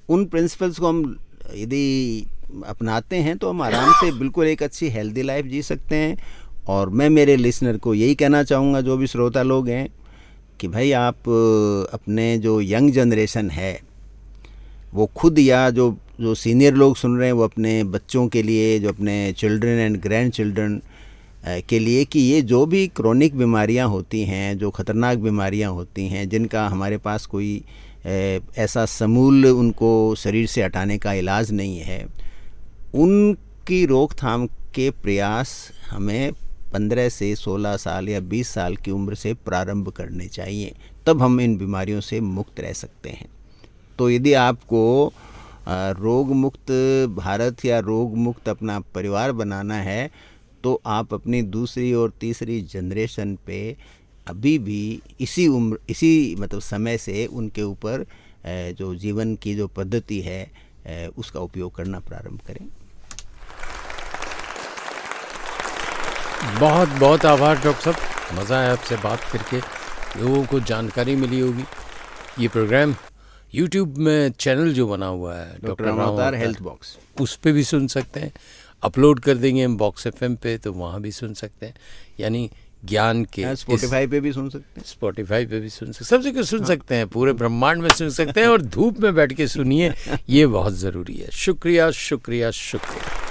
उन प्रिंसिपल्स को हम यदि अपनाते हैं तो हम आराम से बिल्कुल एक अच्छी हेल्दी लाइफ जी सकते हैं। और मैं मेरे लिसनर को यही कहना चाहूँगा, जो भी श्रोता लोग हैं, कि भाई आप अपने जो यंग जनरेशन है वो खुद, या जो सीनियर लोग सुन रहे हैं वो अपने बच्चों के लिए, जो अपने चिल्ड्रन एंड ग्रैंड चिल्ड्रन के लिए, कि ये जो भी क्रोनिक बीमारियां होती हैं, जो ख़तरनाक बीमारियां होती हैं, जिनका हमारे पास कोई ऐसा समूल उनको शरीर से हटाने का इलाज नहीं है, उनकी रोकथाम के प्रयास हमें 15 से 16 साल या 20 साल की उम्र से प्रारंभ करने चाहिए। तब हम इन बीमारियों से मुक्त रह सकते हैं। तो यदि आपको रोग मुक्त भारत या रोग मुक्त अपना परिवार बनाना है, तो आप अपनी दूसरी और तीसरी जनरेशन पे अभी भी इसी मतलब समय से उनके ऊपर जो जीवन की जो पद्धति है उसका उपयोग करना प्रारंभ करें। बहुत बहुत आभार डॉक्टर साहब, मज़ा आया आपसे बात करके, लोगों को जानकारी मिली होगी। ये प्रोग्राम YouTube में चैनल जो बना हुआ है डॉक्टर रामावतार हेल्थ बॉक्स, उस पे भी सुन सकते हैं। अपलोड कर देंगे हम बॉक्स FM पे, तो वहाँ भी सुन सकते हैं। यानी ज्ञान के स्पॉटिफाई पे भी सुन सकते हैं, स्पॉटिफाई पे भी सुन सकते हैं, सब जगह सुन सकते हैं, पूरे ब्रह्मांड में सुन सकते हैं। और धूप में बैठ के सुनिए, ये बहुत ज़रूरी है। शुक्रिया शुक्रिया शुक्रिया।